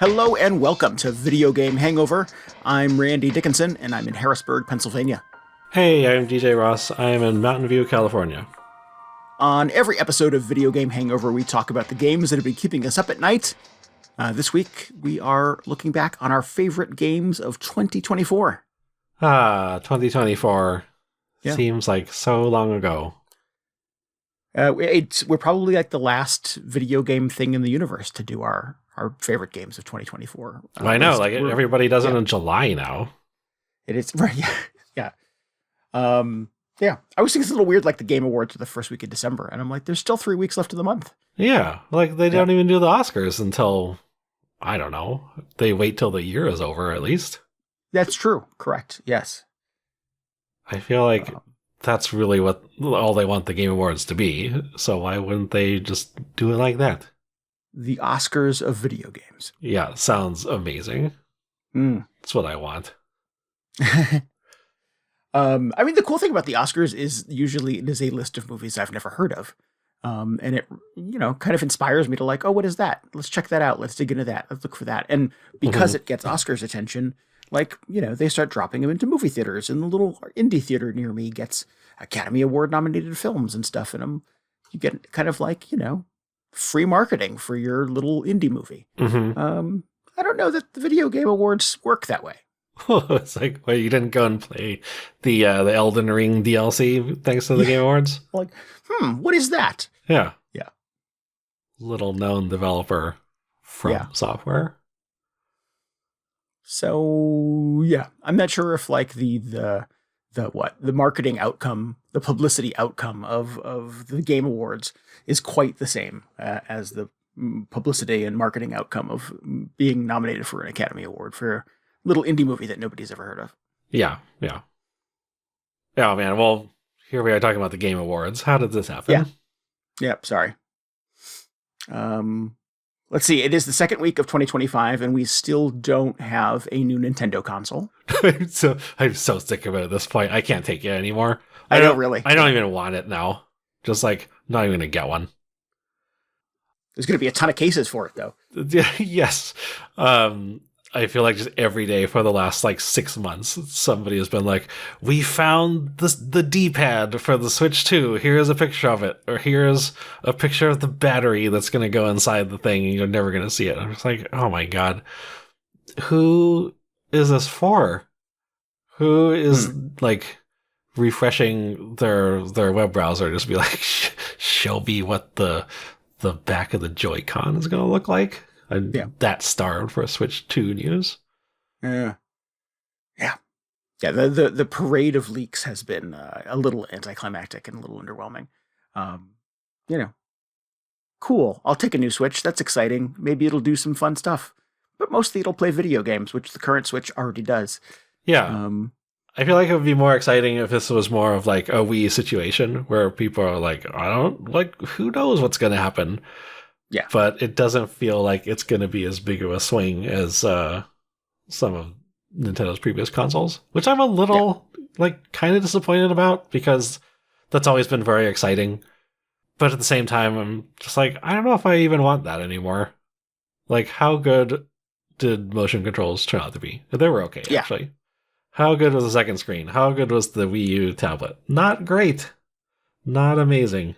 Hello and welcome to Video Game Hangover. I'm Randy Dickinson and I'm in Harrisburg, Pennsylvania. Hey, I'm DJ Ross. I'm in Mountain View, California. On every episode of Video Game Hangover, we talk about the games that have been keeping us up at night. This week, we are looking back on our favorite games of 2024. 2024. Yeah. Seems like so long ago. We're probably like the last video game thing in the universe to do our favorite games of 2024. I know, like everybody does it in July now. It is, right, yeah. Yeah, I was thinking it's a little weird, like the Game Awards are the first week of December, and I'm like, there's still 3 weeks left of the month. Yeah, like they don't even do the Oscars until, I don't know, they wait till the year is over at least. That's true, correct, yes. I feel like that's really what all they want the Game Awards to be, so why wouldn't they just do it like that? The Oscars of video games. Yeah, sounds amazing. That's what I want. I mean, the cool thing about the Oscars is usually it is a list of movies I've never heard of. And it, kind of inspires me to like, oh, what is that? Let's check that out. Let's dig into that. Let's look for that. And because it gets Oscars attention, like, they start dropping them into movie theaters, and the little indie theater near me gets Academy Award nominated films and stuff. And you get kind of like, free marketing for your little indie movie. I don't know that the Video Game Awards work that way. It's like, well, you didn't go and play the Elden Ring DLC thanks to the Game Awards? Like, what is that? Yeah. Yeah. Little known developer from software. So, yeah, I'm not sure if like the marketing outcome, the publicity outcome of the Game Awards is quite the same as the publicity and marketing outcome of being nominated for an Academy Award for a little indie movie that nobody's ever heard of. Yeah. Oh, man. Well, here we are talking about the Game Awards. How did this happen? Yeah. Sorry. Let's see. It is the second week of 2025, and we still don't have a new Nintendo console. I'm so sick of it at this point. I can't take it anymore. I don't really. I don't even want it now. Just like, not even going to get one. There's going to be a ton of cases for it, though. Yes. I feel like just every day for the last 6 months, somebody has been like, we found the D-pad for the Switch 2. Here's a picture of it. Or here's a picture of the battery that's going to go inside the thing and you're never going to see it. I'm just like, oh my God. Who is this for? Who is refreshing their web browser just be like, show me what the back of the Joy-Con is going to look like? That starved for a Switch 2 news. Yeah. The parade of leaks has been a little anticlimactic and a little underwhelming. Cool. I'll take a new Switch. That's exciting. Maybe it'll do some fun stuff. But mostly it'll play video games, which the current Switch already does. Yeah. I feel like it would be more exciting if this was more of like a Wii situation where people are like, who knows what's going to happen? Yeah. But it doesn't feel like it's going to be as big of a swing as some of Nintendo's previous consoles, which I'm a little kind of disappointed about because that's always been very exciting. But at the same time, I'm just like, I don't know if I even want that anymore. Like, how good did motion controls turn out to be? They were okay, actually. How good was the second screen? How good was the Wii U tablet? Not great. Not amazing.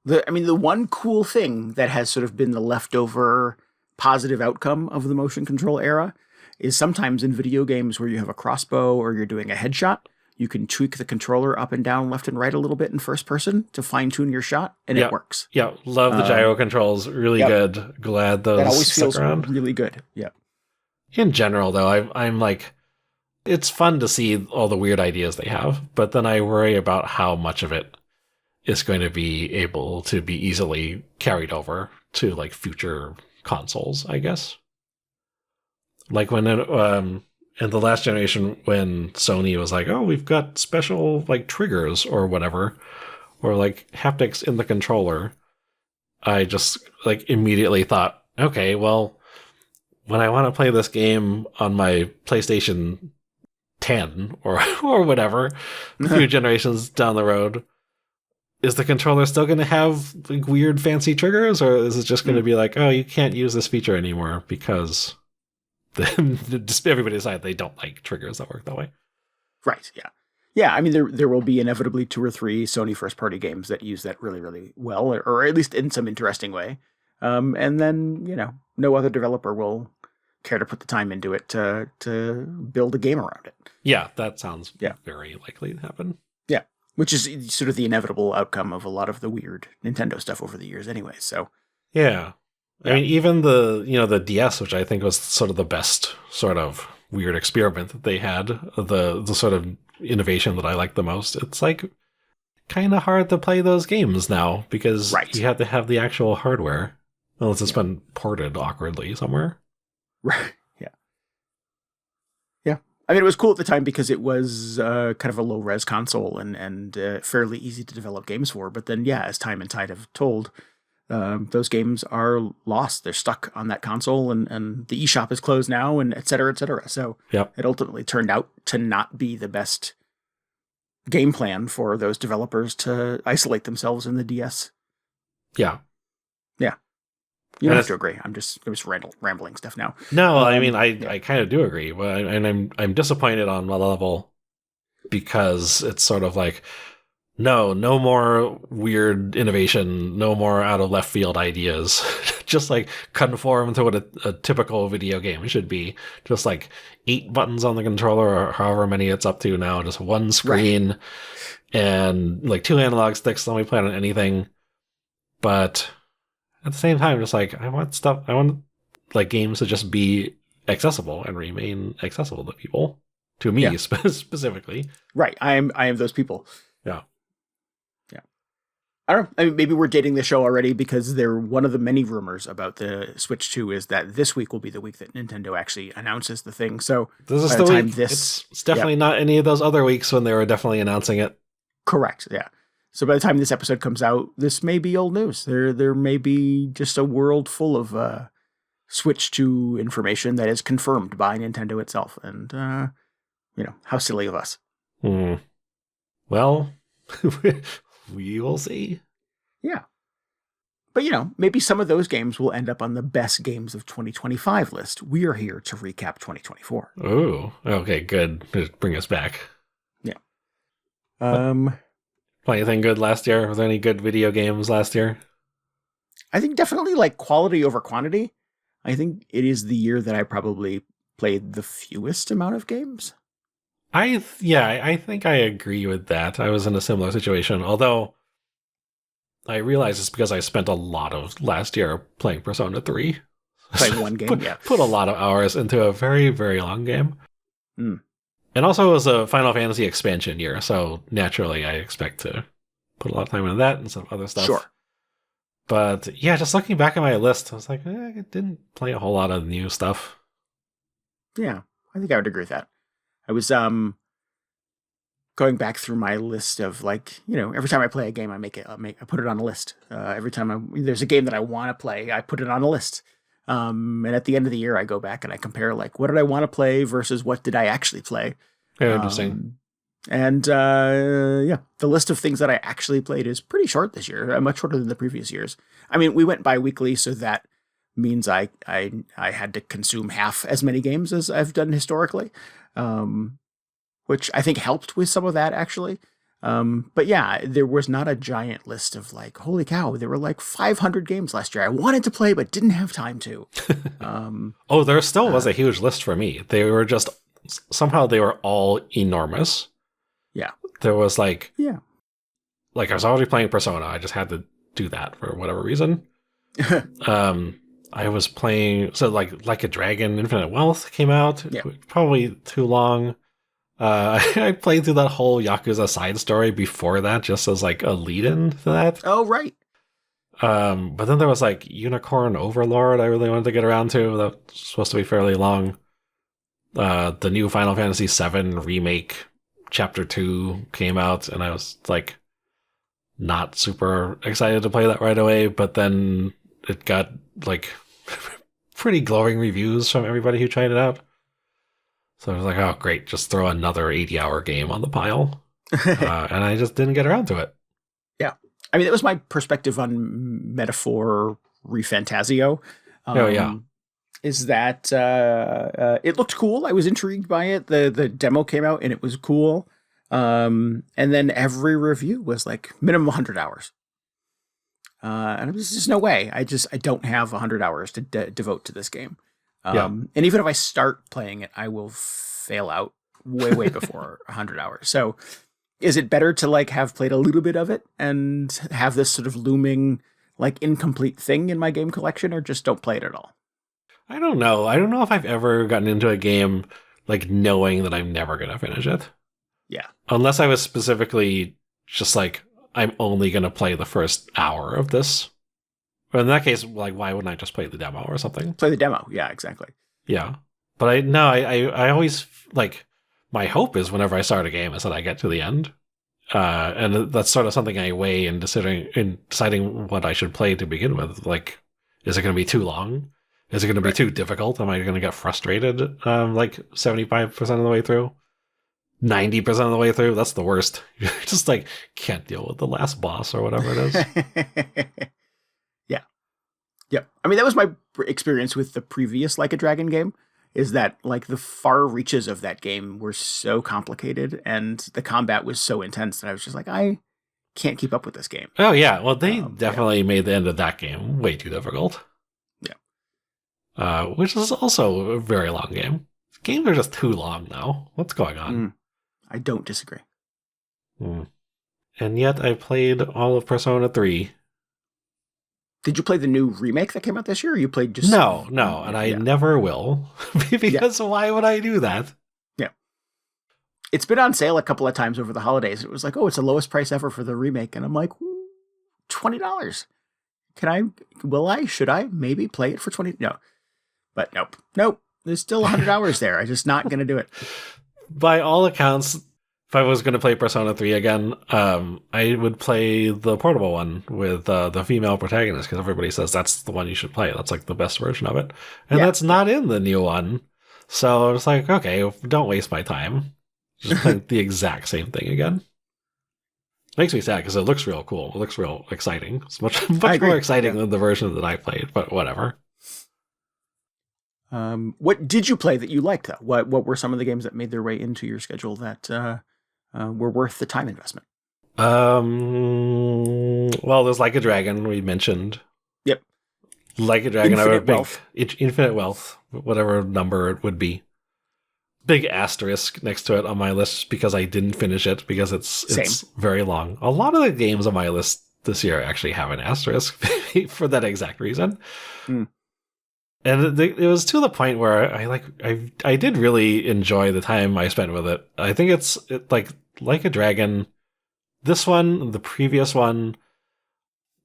The one cool thing that has sort of been the leftover positive outcome of the motion control era is sometimes in video games where you have a crossbow or you're doing a headshot, you can tweak the controller up and down, left and right a little bit in first person to fine tune your shot, and it works. Yeah, love the gyro controls. Really good. Glad those that always stuck feels around. Really good. Yeah. In general, though, I'm like, it's fun to see all the weird ideas they have, but then I worry about how much of it is going to be able to be easily carried over to future consoles, I guess. Like when in the last generation, when Sony was like, oh, we've got special triggers or whatever, or haptics in the controller, I just immediately thought, okay, well, when I want to play this game on my PlayStation 10 or whatever, a few generations down the road, is the controller still going to have like, weird fancy triggers, or is it just going to be like, oh, you can't use this feature anymore because just everybody decided they don't like triggers that work that way? Right. Yeah. Yeah. I mean, there will be inevitably 2 or 3 Sony first-party games that use that really, really well, or at least in some interesting way. And then, no other developer will care to put the time into it to build a game around it. Yeah, that sounds very likely to happen. Yeah, which is sort of the inevitable outcome of a lot of the weird Nintendo stuff over the years anyway, so. Yeah. I mean, even the DS, which I think was sort of the best sort of weird experiment that they had, the sort of innovation that I like the most, it's like kind of hard to play those games now because you have to have the actual hardware. Unless it's been ported awkwardly somewhere. Right. Yeah. Yeah. I mean, it was cool at the time because it was kind of a low-res console and fairly easy to develop games for. But then, as time and tide have told, those games are lost. They're stuck on that console and the eShop is closed now and et cetera, et cetera. So it ultimately turned out to not be the best game plan for those developers to isolate themselves in the DS. Yeah. Yeah. You don't have to agree. I'm just rambling stuff now. No, I mean, I kind of do agree. And I'm disappointed on one level because it's sort of like, no more weird innovation, no more out of left field ideas. Just like conform to what a typical video game should be. Just like 8 buttons on the controller or however many it's up to now, just one screen and like 2 analog sticks. Let me play on anything. But at the same time, just like I want like games to just be accessible and remain accessible to people. To me specifically. Right. I am those people. Yeah. Yeah. I don't know. I mean, maybe we're dating the show already because one of the many rumors about the Switch 2 is that this week will be the week that Nintendo actually announces the thing. So this is the week. It's definitely not any of those other weeks when they were definitely announcing it. Correct. Yeah. So by the time this episode comes out, this may be old news. There may be just a world full of Switch 2 information that is confirmed by Nintendo itself. And, how silly of us. Well, we will see. Yeah. But, maybe some of those games will end up on the best games of 2025 list. We are here to recap 2024. Oh, okay, good. Just bring us back. Yeah. Play anything good last year? Was there any good video games last year? I think definitely like quality over quantity. I think it is the year that I probably played the fewest amount of games. I think I agree with that. I was in a similar situation, although I realize it's because I spent a lot of last year playing Persona 3. Playing one game, Put a lot of hours into a very, very long game. And also it was a Final Fantasy expansion year, so naturally I expect to put a lot of time into that and some other stuff. Sure. But yeah, just looking back at my list, I was like, I didn't play a whole lot of new stuff. Yeah, I think I would agree with that. I was going back through my list of like, every time I play a game, I put it on a list. Every time there's a game that I want to play, I put it on a list. And at the end of the year, I go back and I compare like, what did I want to play versus what did I actually play? Very interesting. The list of things that I actually played is pretty short this year, much shorter than the previous years. I mean, we went bi-weekly, so that means I had to consume half as many games as I've done historically, which I think helped with some of that, actually. But yeah, there was not a giant list of like, holy cow, there were like 500 games last year I wanted to play but didn't have time to. There still was a huge list for me. They were just, somehow they were all enormous. Yeah. There was like I was already playing Persona. I just had to do that for whatever reason. I was playing, like a Dragon Infinite Wealth came out. Yeah. Probably too long. I played through that whole Yakuza side story before that, just as like a lead-in to that. Oh, right. But then there was like Unicorn Overlord I really wanted to get around to. That was supposed to be fairly long. The new Final Fantasy VII Remake Chapter 2 came out, and I was like not super excited to play that right away, but then it got like pretty glowing reviews from everybody who tried it out. So I was like, oh, great, just throw another 80-hour game on the pile. And I just didn't get around to it. Yeah. I mean, that was my perspective on Metaphor Refantasio. Oh yeah. Is that it looked cool. I was intrigued by it. The demo came out and it was cool. And then every review was like minimum 100 hours. And there's just no way. I don't have 100 hours to devote to this game. And even if I start playing it, I will fail out way before 100 hours. So is it better to like have played a little bit of it and have this sort of looming like incomplete thing in my game collection, or just don't play it at all? I don't know. I don't know if I've ever gotten into a game like knowing that I'm never going to finish it. Yeah. Unless I was specifically just like, I'm only going to play the first hour of this. But in that case, like, why wouldn't I just play the demo or something? Play the demo. Yeah, exactly. Yeah. But I always, like, my hope is whenever I start a game is that I get to the end. And that's sort of something I weigh in deciding what I should play to begin with. Like, is it going to be too long? Is it going to be too difficult? Am I going to get frustrated like 75% of the way through? 90% of the way through? That's the worst. You just like can't deal with the last boss or whatever it is. Yeah. Yep. I mean, that was my experience with the previous Like a Dragon game, is that like the far reaches of that game were so complicated and the combat was so intense that I was just like, I can't keep up with this game. Oh, yeah. Well, they definitely made the end of that game way too difficult. Which is also a very long game. Games are just too long now. What's going on? I don't disagree. And yet I played all of Persona 3. Did you play the new remake that came out this year, or you played just... No, and I never will. Because why would I do that? Yeah. It's been on sale a couple of times over the holidays. It was like, oh, it's the lowest price ever for the remake. And I'm like, $20. Should I maybe play it for 20? No. But nope. There's still 100 hours there. I'm just not going to do it. By all accounts, if I was going to play Persona 3 again, I would play the portable one with the female protagonist, because everybody says that's the one you should play. That's like the best version of it. And that's not in the new one. So I was like, okay, don't waste my time. Just play the exact same thing again. Makes me sad because it looks real cool. It looks real exciting. It's much more exciting than the version that I played, but whatever. What did you play that you liked, though? What were some of the games that made their way into your schedule that were worth the time investment? Well, there's Like a Dragon we mentioned. Yep. Like a Dragon, Infinite Wealth, whatever number it would be. Big asterisk next to it on my list because I didn't finish it because it's very long. A lot of the games on my list this year actually have an asterisk for that exact reason. And it was to the point where I did really enjoy the time I spent with it. I think it's like a Dragon. This one, the previous one,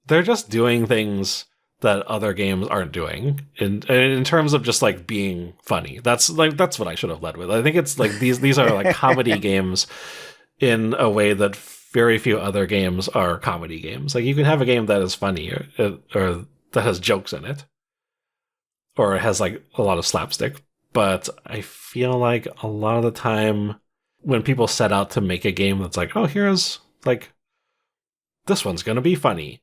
they're just doing things that other games aren't doing in terms of just like being funny. That's what I should have led with. I think it's like these are like comedy games in a way that very few other games are comedy games. Like you can have a game that is funny or that has jokes in it, or it has like a lot of slapstick. But I feel like a lot of the time when people set out to make a game that's like, oh, here's like, this one's going to be funny.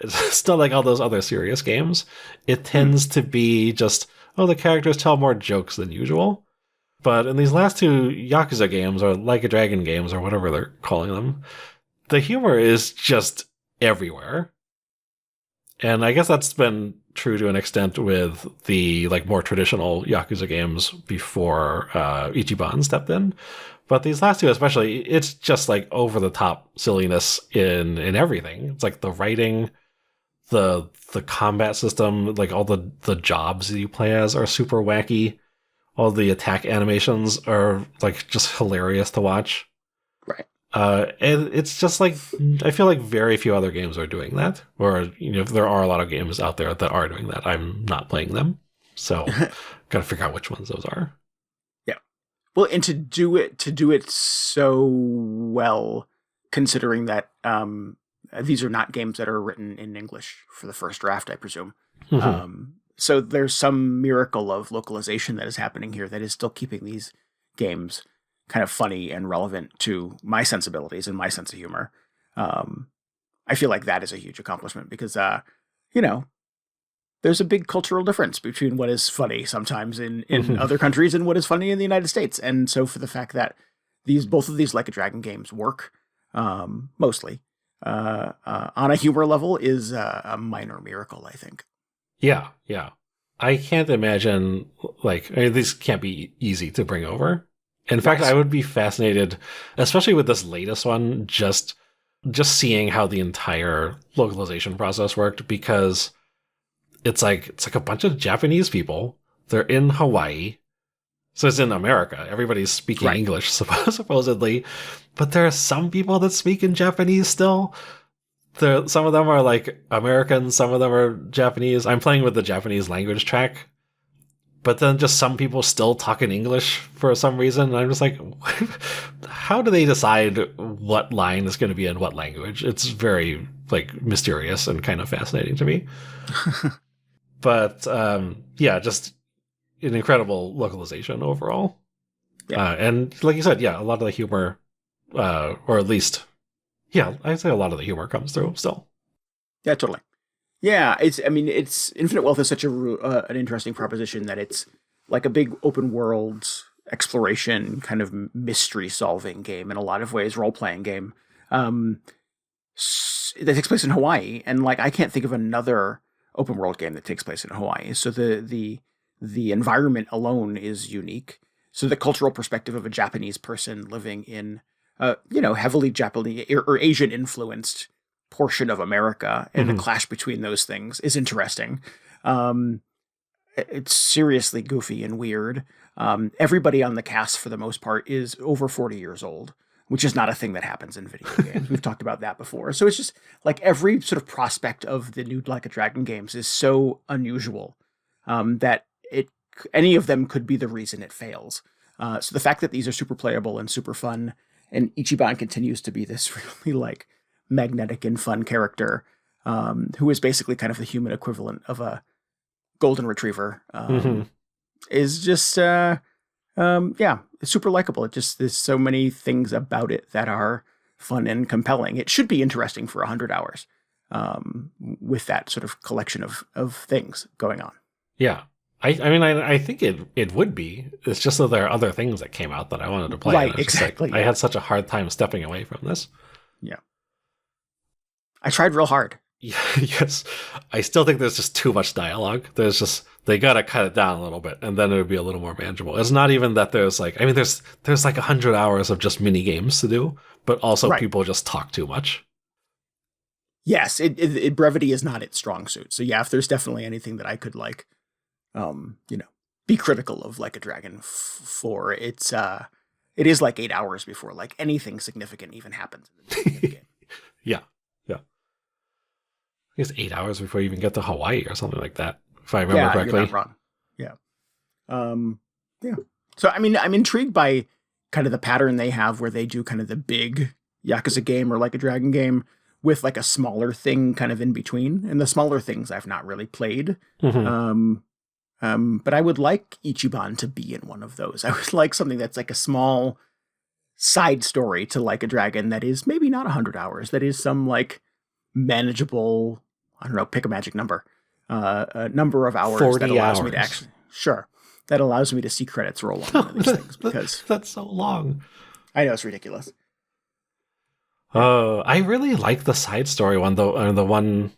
It's still like all those other serious games. It tends to be just, oh, the characters tell more jokes than usual. But in these last two Yakuza games, or Like a Dragon games, or whatever they're calling them, the humor is just everywhere. And I guess that's been true to an extent with the like more traditional Yakuza games before Ichiban stepped in. But these last two especially, it's just like over the top silliness in everything. It's like the writing, the combat system, like all the jobs that you play as are super wacky. All the attack animations are like just hilarious to watch. Right. And it's just like, I feel like very few other games are doing that. Or, there are a lot of games out there that are doing that. I'm not playing them. So gotta figure out which ones those are. Yeah. Well, and to do it so well, considering that these are not games that are written in English for the first draft, I presume. So there's some miracle of localization that is happening here that is still keeping these games kind of funny and relevant to my sensibilities and my sense of humor. I I feel like that is a huge accomplishment because, you know, there's a big cultural difference between what is funny sometimes in other countries and what is funny in the United States. And so for the fact that both of these Like a Dragon games work, mostly, on a humor level is a minor miracle, I think. Yeah, yeah. I can't imagine, these can't be easy to bring over. In fact, I would be fascinated, especially with this latest one, just seeing how the entire localization process worked, because it's like a bunch of Japanese people. They're in Hawaii. So it's in America. Everybody's speaking English, supposedly. But there are some people that speak in Japanese still. Some of them are like Americans, some of them are Japanese. I'm playing with the Japanese language track. But then just some people still talk in English for some reason. And I'm just like, how do they decide what line is going to be in what language? It's very mysterious and kind of fascinating to me. But yeah, just an incredible localization overall. Yeah. And like you said, yeah, a lot of the humor, or at least, yeah, I'd say a lot of the humor comes through still. Yeah, totally. Yeah, it's Infinite Wealth is such an interesting proposition that it's like a big open world exploration kind of mystery solving game in a lot of ways, role playing game that takes place in Hawaii, and I can't think of another open world game that takes place in Hawaii. So the environment alone is unique. So the cultural perspective of a Japanese person living in heavily Japanese or Asian influenced portion of America, and the clash between those things is interesting. It's seriously goofy and weird. Everybody on the cast, for the most part, is over 40 years old, which is not a thing that happens in video games. We've talked about that before. So it's just every sort of prospect of the new Like a Dragon games is so unusual that any of them could be the reason it fails. So the fact that these are super playable and super fun, and Ichiban continues to be this really magnetic and fun character, who is basically kind of the human equivalent of a golden retriever, is just it's super likable. There's so many things about it that are fun and compelling. It should be interesting for 100 hours, with that sort of collection of things going on. Yeah. I think it would be. It's just that there are other things that came out that I wanted to play. Right, exactly. I had such a hard time stepping away from this. Yeah. I tried real hard. Yeah, yes. I still think there's just too much dialogue. They gotta cut it down a little bit, and then it would be a little more manageable. It's not even that there's there's 100 hours of just mini games to do, but also people just talk too much. Yes, brevity is not its strong suit. So yeah, if there's definitely anything that I could be critical of Like a Dragon for, it is 8 hours before anything significant even happens in the game. Yeah. I guess 8 hours before you even get to Hawaii or something like that, if I remember correctly. You're not wrong. Yeah. Yeah. So, I'm intrigued by kind of the pattern they have where they do kind of the big Yakuza game or Like a Dragon game with a smaller thing kind of in between. And the smaller things I've not really played. But I would like Ichiban to be in one of those. I would like something that's a small side story to Like a Dragon that is maybe not 100 hours. That is some manageable, I don't know, pick a magic number, a number of hours 40 that allows hours. Me to actually, that allows me to see credits roll on one of these things, because that's so long. I know, it's ridiculous. I really like the side story one, though, the one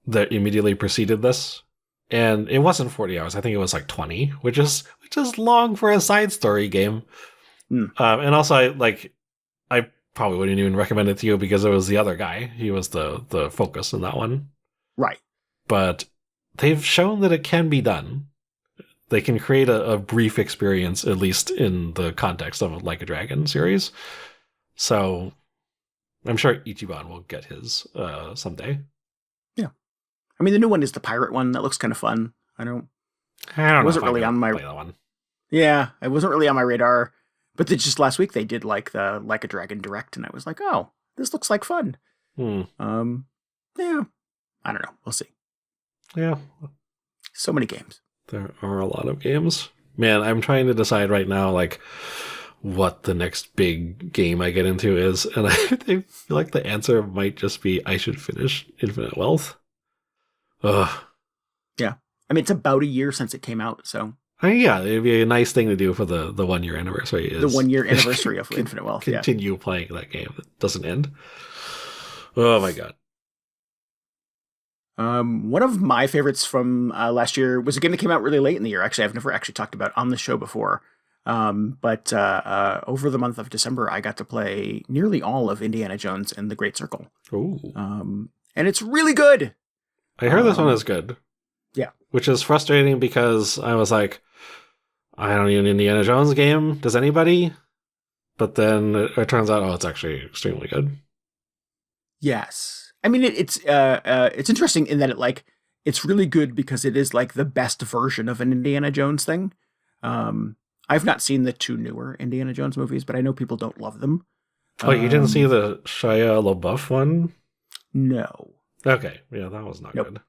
that immediately preceded this. And it wasn't 40 hours. I think it was 20, which is long for a side story game. And also, I probably wouldn't even recommend it to you because it was the other guy. He was the focus in that one. Right. But they've shown that it can be done. They can create a brief experience, at least in the context of a Like a Dragon series. So I'm sure Ichiban will get his someday. Yeah. The new one is the pirate one. That looks kind of fun. I don't know. Wasn't really on my. Play that one. Yeah, it wasn't really on my radar. But just last week they did the Like a Dragon Direct, and I was like, oh, this looks like fun. Yeah, I don't know. We'll see. Yeah. So many games. There are a lot of games. Man, I'm trying to decide right now, what the next big game I get into is, and I feel like the answer might just be I should finish Infinite Wealth. Ugh. Yeah. I mean, it's about a year since it came out, so. Yeah, it'd be a nice thing to do for the 1 year anniversary. The 1 year anniversary of Infinite Wealth. Continue playing that game that doesn't end. Oh my god. One of my favorites from last year was a game that came out really late in the year. Actually, I've never actually talked about on the show before. But over the month of December, I got to play nearly all of Indiana Jones and the Great Circle. Ooh. And it's really good. I heard this one is good. Yeah. Which is frustrating because I was like, I don't need an Indiana Jones game. Does anybody? But then it turns out, it's actually extremely good. Yes. I mean, it's interesting in that it's really good because it is like the best version of an Indiana Jones thing. I've not seen the 2 newer Indiana Jones movies, but I know people don't love them. Oh, you didn't see the Shia LaBeouf one? No. Okay. Yeah, that was not good.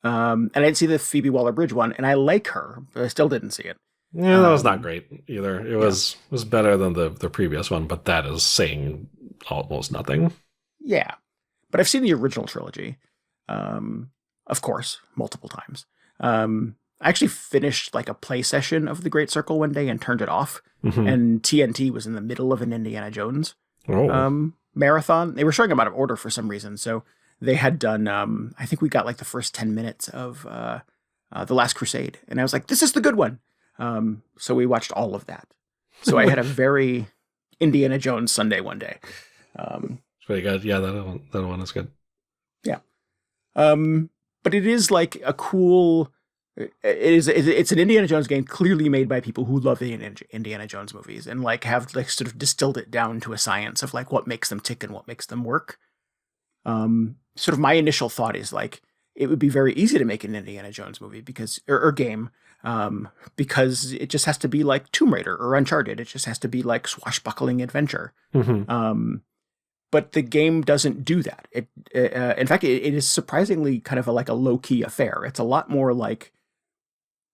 And I didn't see the Phoebe Waller-Bridge one, and I like her, but I still didn't see it. Yeah, that was not great either. It was better than the previous one, but that is saying almost nothing. Yeah. But I've seen the original trilogy, of course, multiple times. I actually finished like a play session of The Great Circle one day and turned it off. Mm-hmm. And TNT was in the middle of an Indiana Jones marathon. They were showing them out of order for some reason. So they had done, I think we got like the first 10 minutes of The Last Crusade. And I was like, this is the good one. So we watched all of that. So I had a very Indiana Jones Sunday one day. It's pretty good. Yeah, that one is good. Yeah. But it is like a cool... It's an Indiana Jones game clearly made by people who love the Indiana Jones movies and like have like sort of distilled it down to a science of like what makes them tick and what makes them work. Sort of my initial thought is like it would be very easy to make an Indiana Jones movie because or game because it just has to be like Tomb Raider or Uncharted. It just has to be like swashbuckling adventure. Mm-hmm. But the game doesn't do that. In fact, it is surprisingly kind of like a low key affair. It's a lot more like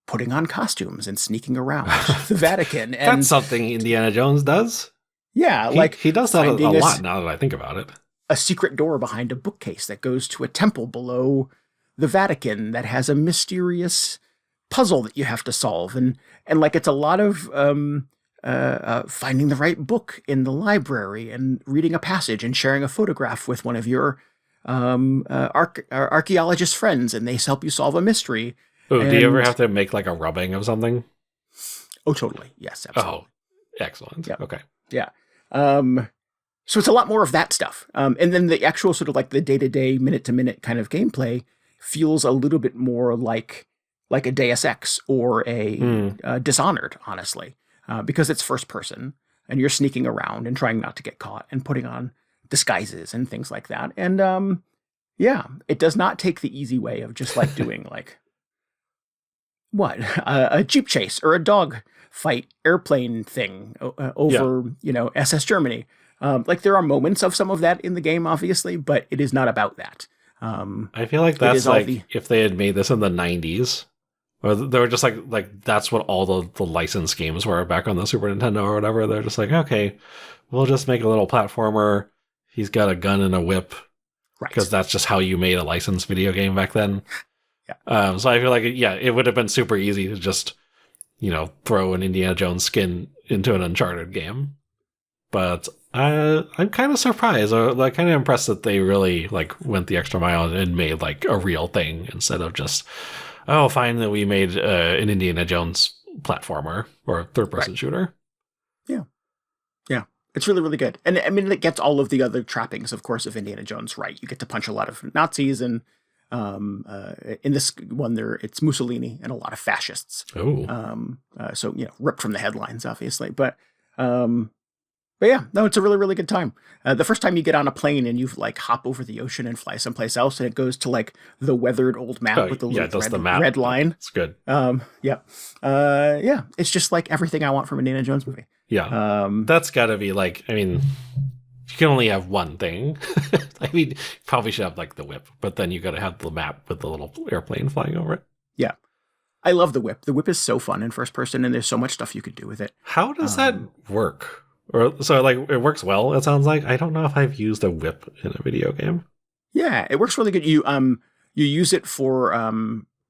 putting on costumes and sneaking around the Vatican. And that's something Indiana Jones does. Yeah, he does that a lot now that I think about it. A secret door behind a bookcase that goes to a temple below the Vatican that has a mysterious puzzle that you have to solve, and like it's a lot of finding the right book in the library and reading a passage and sharing a photograph with one of your archaeologist friends, and they help you solve a mystery. Oh, do you ever have to make like a rubbing of something? Oh, totally. Yes, absolutely. Oh, excellent. Yep. Okay. Yeah. So it's a lot more of that stuff. And then the actual sort of like the day-to-day, minute-to-minute kind of gameplay feels a little bit more like a Deus Ex or a Dishonored, honestly, because it's first person and you're sneaking around and trying not to get caught and putting on disguises and things like that. And it does not take the easy way of just like doing like a jeep chase or a dog fight airplane thing over SS Germany. Like there are moments of some of that in the game, obviously, but it is not about that. I feel like that's like if they had made this in the 90s, or they were just like that's what all the licensed games were back on the Super Nintendo or whatever. They're just like, okay, we'll just make a little platformer. He's got a gun and a whip, because that's just how you made a licensed video game back then. Yeah. So I feel like it would have been super easy to just throw an Indiana Jones skin into an Uncharted game. But I'm kind of surprised, or like kind of impressed that they really like went the extra mile and made like a real thing instead of just, fine that we made an Indiana Jones platformer or third-person shooter. Yeah. Yeah. It's really, really good. And I mean, it gets all of the other trappings, of course, of Indiana Jones right. You get to punch a lot of Nazis, and in this one it's Mussolini and a lot of fascists. Oh. So, ripped from the headlines, obviously. But yeah, no, it's a really, really good time. The first time you get on a plane and you like hop over the ocean and fly someplace else, and it goes to like the weathered old map with the little red line. It's good. It's just like everything I want from an Indiana Jones movie. Yeah. That's gotta be like, I mean, you can only have one thing. I mean, you probably should have like the whip, but then you gotta have the map with the little airplane flying over it. Yeah. I love the whip. The whip is so fun in first person, and there's so much stuff you could do with it. How does that work? Or so like it works well, it sounds like. I don't know if I've used a whip in a video game. Yeah, it works really good. You use it for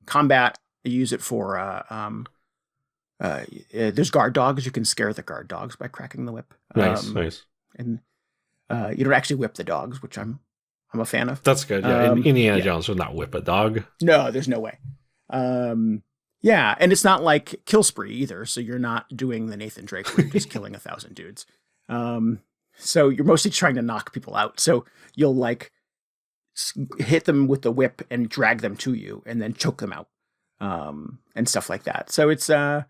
combat. You use it for there's guard dogs. You can scare the guard dogs by cracking the whip. Nice. And you don't actually whip the dogs, which I'm a fan of. That's good. Yeah, Indiana Jones would not whip a dog. No, there's no way. Yeah, and it's not like Kill Spree either, so you're not doing the Nathan Drake where you're just killing 1,000 dudes. So you're mostly trying to knock people out. So you'll like hit them with the whip and drag them to you and then choke them out, and stuff like that. So it's and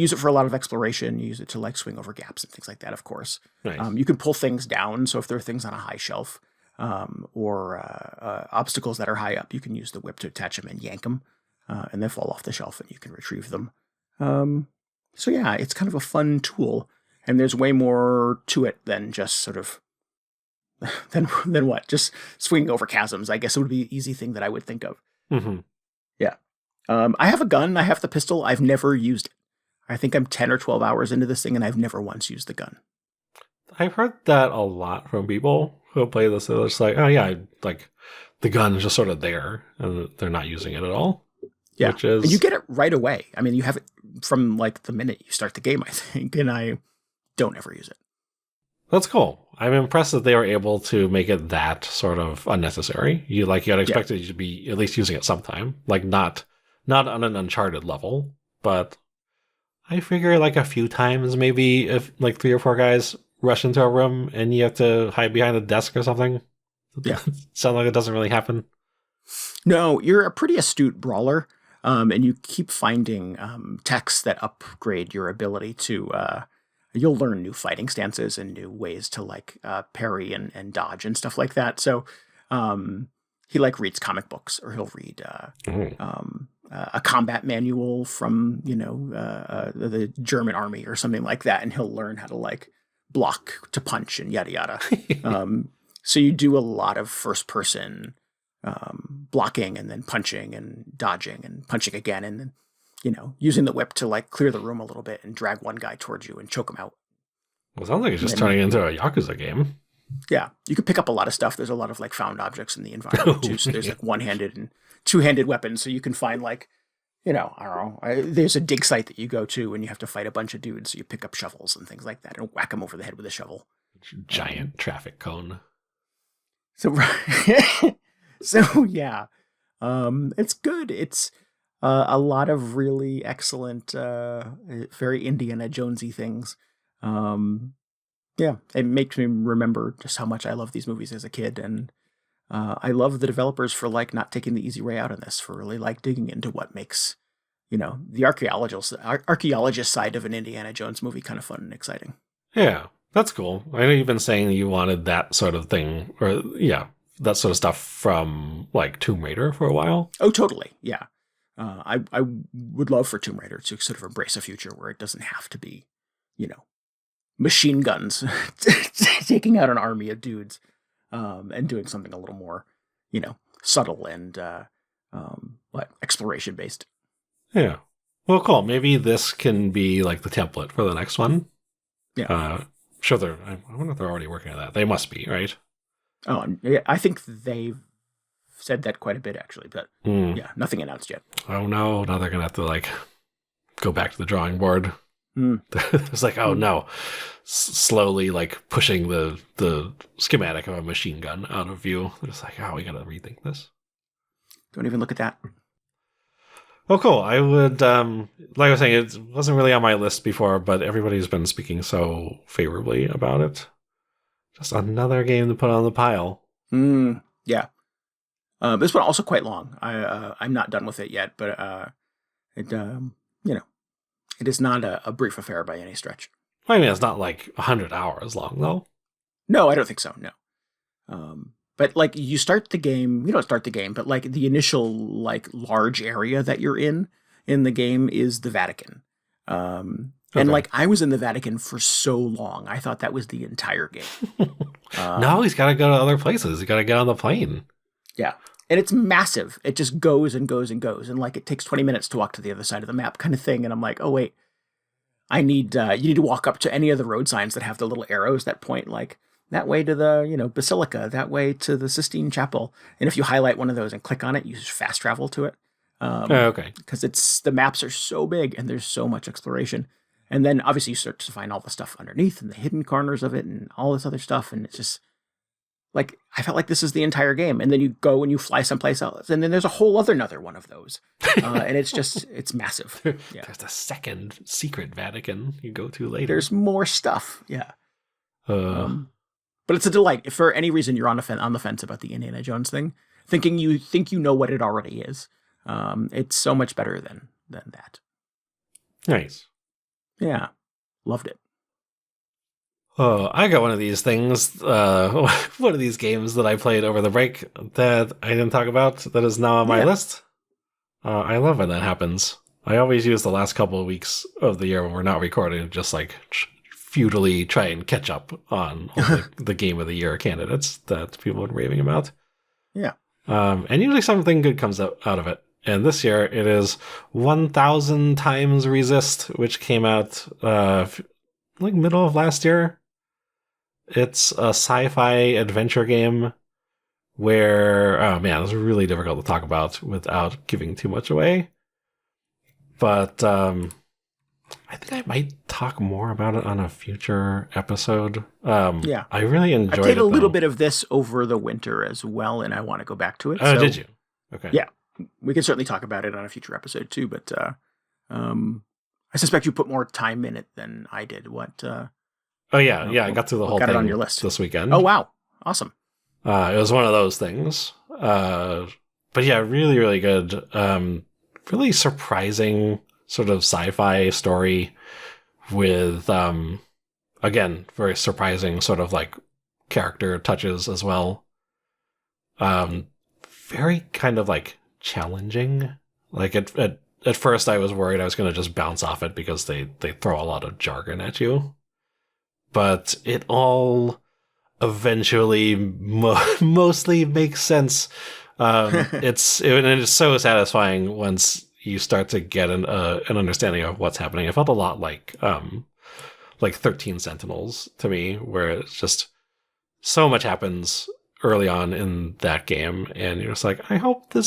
use it for a lot of exploration. You use it to like swing over gaps and things like that, of course. Nice. You can pull things down. So if there are things on a high shelf or obstacles that are high up, you can use the whip to attach them and yank them. And they fall off the shelf and you can retrieve them. So yeah, it's kind of a fun tool, and there's way more to it than just sort of than what? Just swinging over chasms. I guess it would be an easy thing that I would think of. Mm-hmm. Yeah. I have a gun. I have the pistol. I've never used it. I think I'm 10 or 12 hours into this thing, and I've never once used the gun. I've heard that a lot from people who play this. They're just like, oh yeah, like the gun is just sort of there, and they're not using it at all. Yeah, which is... and you get it right away. I mean, you have it from like the minute you start the game, I think, and I don't ever use it. That's cool. I'm impressed that they were able to make it that sort of unnecessary. You'd expected you to be at least using it sometime, like not on an Uncharted level, but I figure like a few times, maybe if like 3 or 4 guys rush into a room and you have to hide behind a desk or something. Yeah, sounds like it doesn't really happen. No, you're a pretty astute brawler. And you keep finding texts that upgrade your ability to, you'll learn new fighting stances and new ways to like parry and dodge and stuff like that. So he like reads comic books, or he'll read a combat manual from, the German army or something like that. And he'll learn how to like block to punch and yada, yada. So you do a lot of first person blocking and then punching and dodging and punching again, and then using the whip to like clear the room a little bit and drag one guy towards you and choke him out. Well, it sounds like it's just turning into a Yakuza game. Yeah, you can pick up a lot of stuff. There's a lot of like found objects in the environment too. So there's like one-handed and two-handed weapons. So you can find like, I don't know. There's a dig site that you go to and you have to fight a bunch of dudes. So you pick up shovels and things like that and whack them over the head with a shovel. Giant traffic cone. So right. So yeah, it's good. It's a lot of really excellent, very Indiana Jonesy things. Yeah, it makes me remember just how much I love these movies as a kid, and I love the developers for like not taking the easy way out on this, for really like digging into what makes the archaeologist side of an Indiana Jones movie kind of fun and exciting. Yeah, that's cool. I know you've been saying you wanted that sort of thing, or that sort of stuff from like Tomb Raider for a while. Oh, totally. Yeah. I would love for Tomb Raider to sort of embrace a future where it doesn't have to be, machine guns taking out an army of dudes, and doing something a little more, subtle and exploration based. Yeah. Well, cool. Maybe this can be like the template for the next one. Yeah. Sure. I wonder if they're already working on that. They must be, right? Oh, yeah, I think they've said that quite a bit, actually, but yeah, nothing announced yet. Oh no, now they're gonna have to like go back to the drawing board. It's like, oh no, slowly like pushing the schematic of a machine gun out of view. It's like, oh, we gotta rethink this. Don't even look at that. Oh, cool. I would, like I was saying, it wasn't really on my list before, but everybody's been speaking so favorably about it. Just another game to put on the pile. Yeah. This one also quite long. I'm not done with it yet, but it is not a brief affair by any stretch. I mean, it's not like 100 hours long, though. No, I don't think so. No. But like you start the game, you don't start the game, but like the initial like large area that you're in the game is the Vatican. And like I was in the Vatican for so long, I thought that was the entire game. No, he's got to go to other places. He's got to get on the plane. Yeah. And it's massive. It just goes and goes and goes. And like it takes 20 minutes to walk to the other side of the map kind of thing. And I'm like, oh, wait, you need to walk up to any of the road signs that have the little arrows that point like that way to the, Basilica, that way to the Sistine Chapel. And if you highlight one of those and click on it, you just fast travel to it. Okay. Because the maps are so big and there's so much exploration. And then obviously you start to find all the stuff underneath and the hidden corners of it and all this other stuff. And it's just like, I felt like this is the entire game. And then you go and you fly someplace else. And then there's a whole another one of those. And it's massive. Yeah. There's a second secret Vatican you go to later. There's more stuff. Yeah. But it's a delight. If for any reason you're on the fence about the Indiana Jones thing, thinking you think you know what it already is, it's so much better than that. Nice. Yeah. Loved it. Oh, I got one of these things, one of these games that I played over the break that I didn't talk about that is now on my list. I love when that happens. I always use the last couple of weeks of the year when we're not recording to just like futilely try and catch up on all the game of the year candidates that people are raving about. Yeah. And usually something good comes out of it. And this year it is 1000xRESIST, which came out like middle of last year. It's a sci-fi adventure game where, oh man, it's really difficult to talk about without giving too much away. But I think I might talk more about it on a future episode. Yeah. I really enjoyed it. I played a little bit of this over the winter as well, and I want to go back to it. Oh, did you? Okay. Yeah. We can certainly talk about it on a future episode too, but I suspect you put more time in it than I did. What? I got through the whole thing on your list this weekend. Oh, wow. Awesome. It was one of those things. But yeah, really, really good. Really surprising sort of sci-fi story with, again, very surprising sort of like character touches as well. Very kind of like challenging. Like at first I was worried I was going to just bounce off it because they throw a lot of jargon at you. But it all eventually mostly makes sense. It's so satisfying once you start to get an understanding of what's happening. It felt a lot like 13 Sentinels to me, where it's just so much happens early on in that game, and you're just like, I hope I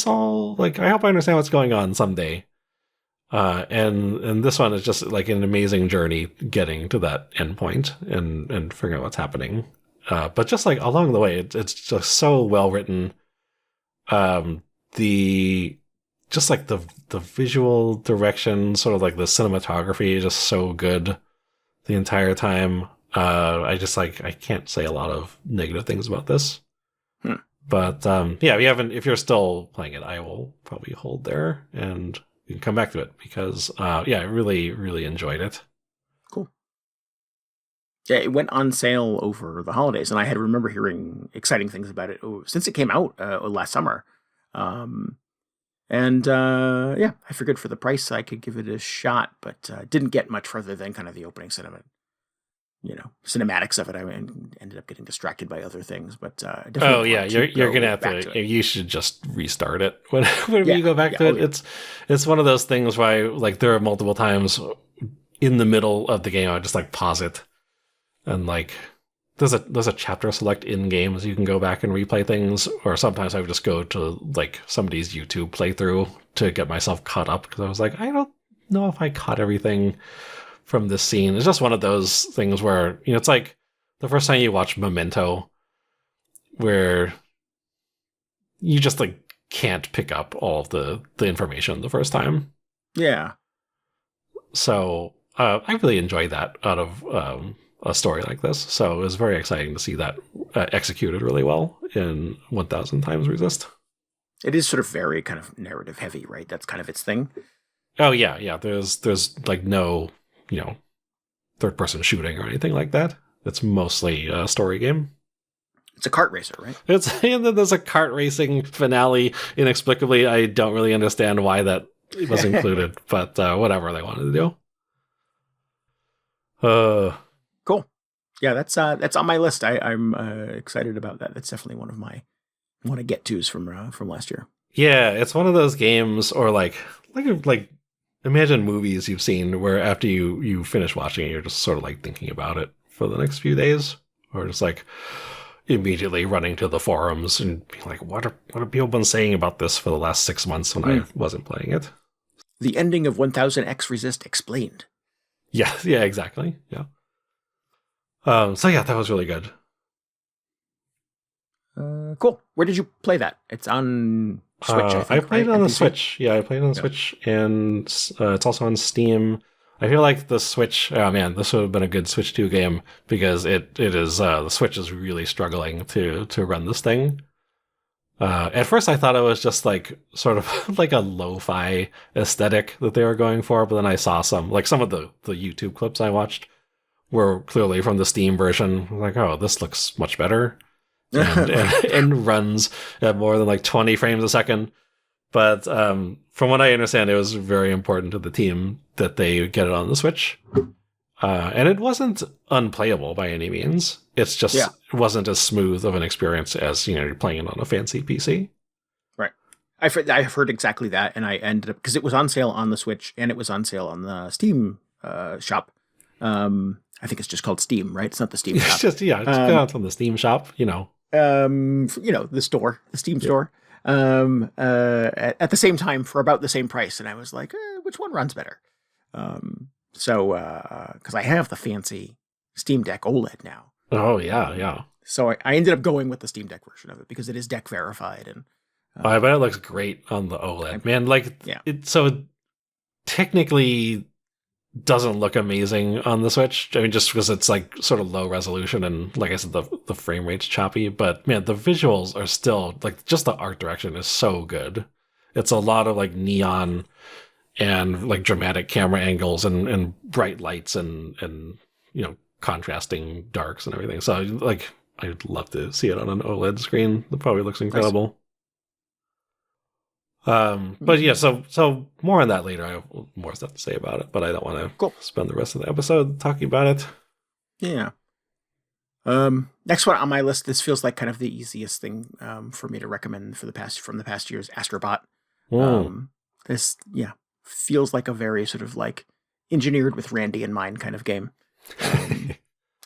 understand what's going on someday. And this one is just like an amazing journey getting to that endpoint and figuring out what's happening. But just like along the way, it's just so well written. The visual direction, sort of like the cinematography is just so good the entire time. I can't say a lot of negative things about this. But if you're still playing it, I will probably hold there and you can come back to it because I really, really enjoyed it. Cool. Yeah, it went on sale over the holidays, and I had remember hearing exciting things about it since it came out last summer. I figured for the price I could give it a shot, but didn't get much further than kind of the opening cinematics of it. I ended up getting distracted by other things, but definitely. You're gonna have to. You should just restart it whenever you go back to it. It's one of those things where there are multiple times in the middle of the game I just like pause it, and like there's a chapter select in games you can go back and replay things, or sometimes I would just go to like somebody's YouTube playthrough to get myself caught up because I was like, I don't know if I caught everything from this scene. It's just one of those things where, it's like the first time you watch Memento, where you just like can't pick up all of the information the first time. Yeah. So I really enjoyed that out of a story like this. So it was very exciting to see that executed really well in 1000xRESIST. It is sort of very kind of narrative heavy, right? That's kind of its thing. Oh yeah. There's like no third person shooting or anything like that. It's mostly a story game. It's a kart racer, right? And then there's a kart racing finale. Inexplicably, I don't really understand why that was included, but whatever they wanted to do. Cool. Yeah, that's on my list. I'm excited about that. That's definitely one of my one of Get To's from last year. Yeah, it's one of those games, or like imagine movies you've seen where after you finish watching it, you're just sort of like thinking about it for the next few days, or just like immediately running to the forums and being like, what have people been saying about this for the last 6 months when I wasn't playing it? The ending of 1000xRESIST explained. Yeah, exactly. Yeah. So yeah, that was really good. Cool. Where did you play that? It's on Switch, I think, I played it on the PC? Switch. Yeah, I played it on the Switch, and it's also on Steam. I feel like the Switch, oh man, this would have been a good Switch 2 game, because it is, the Switch is really struggling to run this thing. At first I thought it was just like sort of like a lo-fi aesthetic that they were going for, but then I saw some of the YouTube clips I watched were clearly from the Steam version. I was like, oh, this looks much better. and runs at more than like 20 frames a second. But from what I understand, it was very important to the team that they get it on the Switch. And it wasn't unplayable by any means. It's just it wasn't as smooth of an experience as, you're playing it on a fancy PC. Right. I've heard exactly that, and I ended up, because it was on sale on the Switch and it was on sale on the Steam shop. I think it's just called Steam, right? It's not the Steam shop. It's just it's on the Steam shop, the store, the Steam store. At the same time for about the same price, and I was like, which one runs better? So because I have the fancy Steam Deck OLED now. Oh yeah. So I ended up going with the Steam Deck version of it because it is deck verified, and I bet it looks great on the OLED. It technically doesn't look amazing on the Switch. I mean, just because it's like sort of low resolution, and like I said, the frame rate's choppy, but man, the visuals are still like, just the art direction is so good. It's a lot of like neon and like dramatic camera angles and bright lights and contrasting darks and everything. So like, I'd love to see it on an OLED screen. It probably looks incredible. But yeah, so more on that later. I have more stuff to say about it, but I don't want to spend the rest of the episode talking about it. Yeah. Next one on my list, this feels like kind of the easiest thing for me to recommend from the past years, Astro Bot. This feels like a very sort of like engineered with Randy in mind kind of game.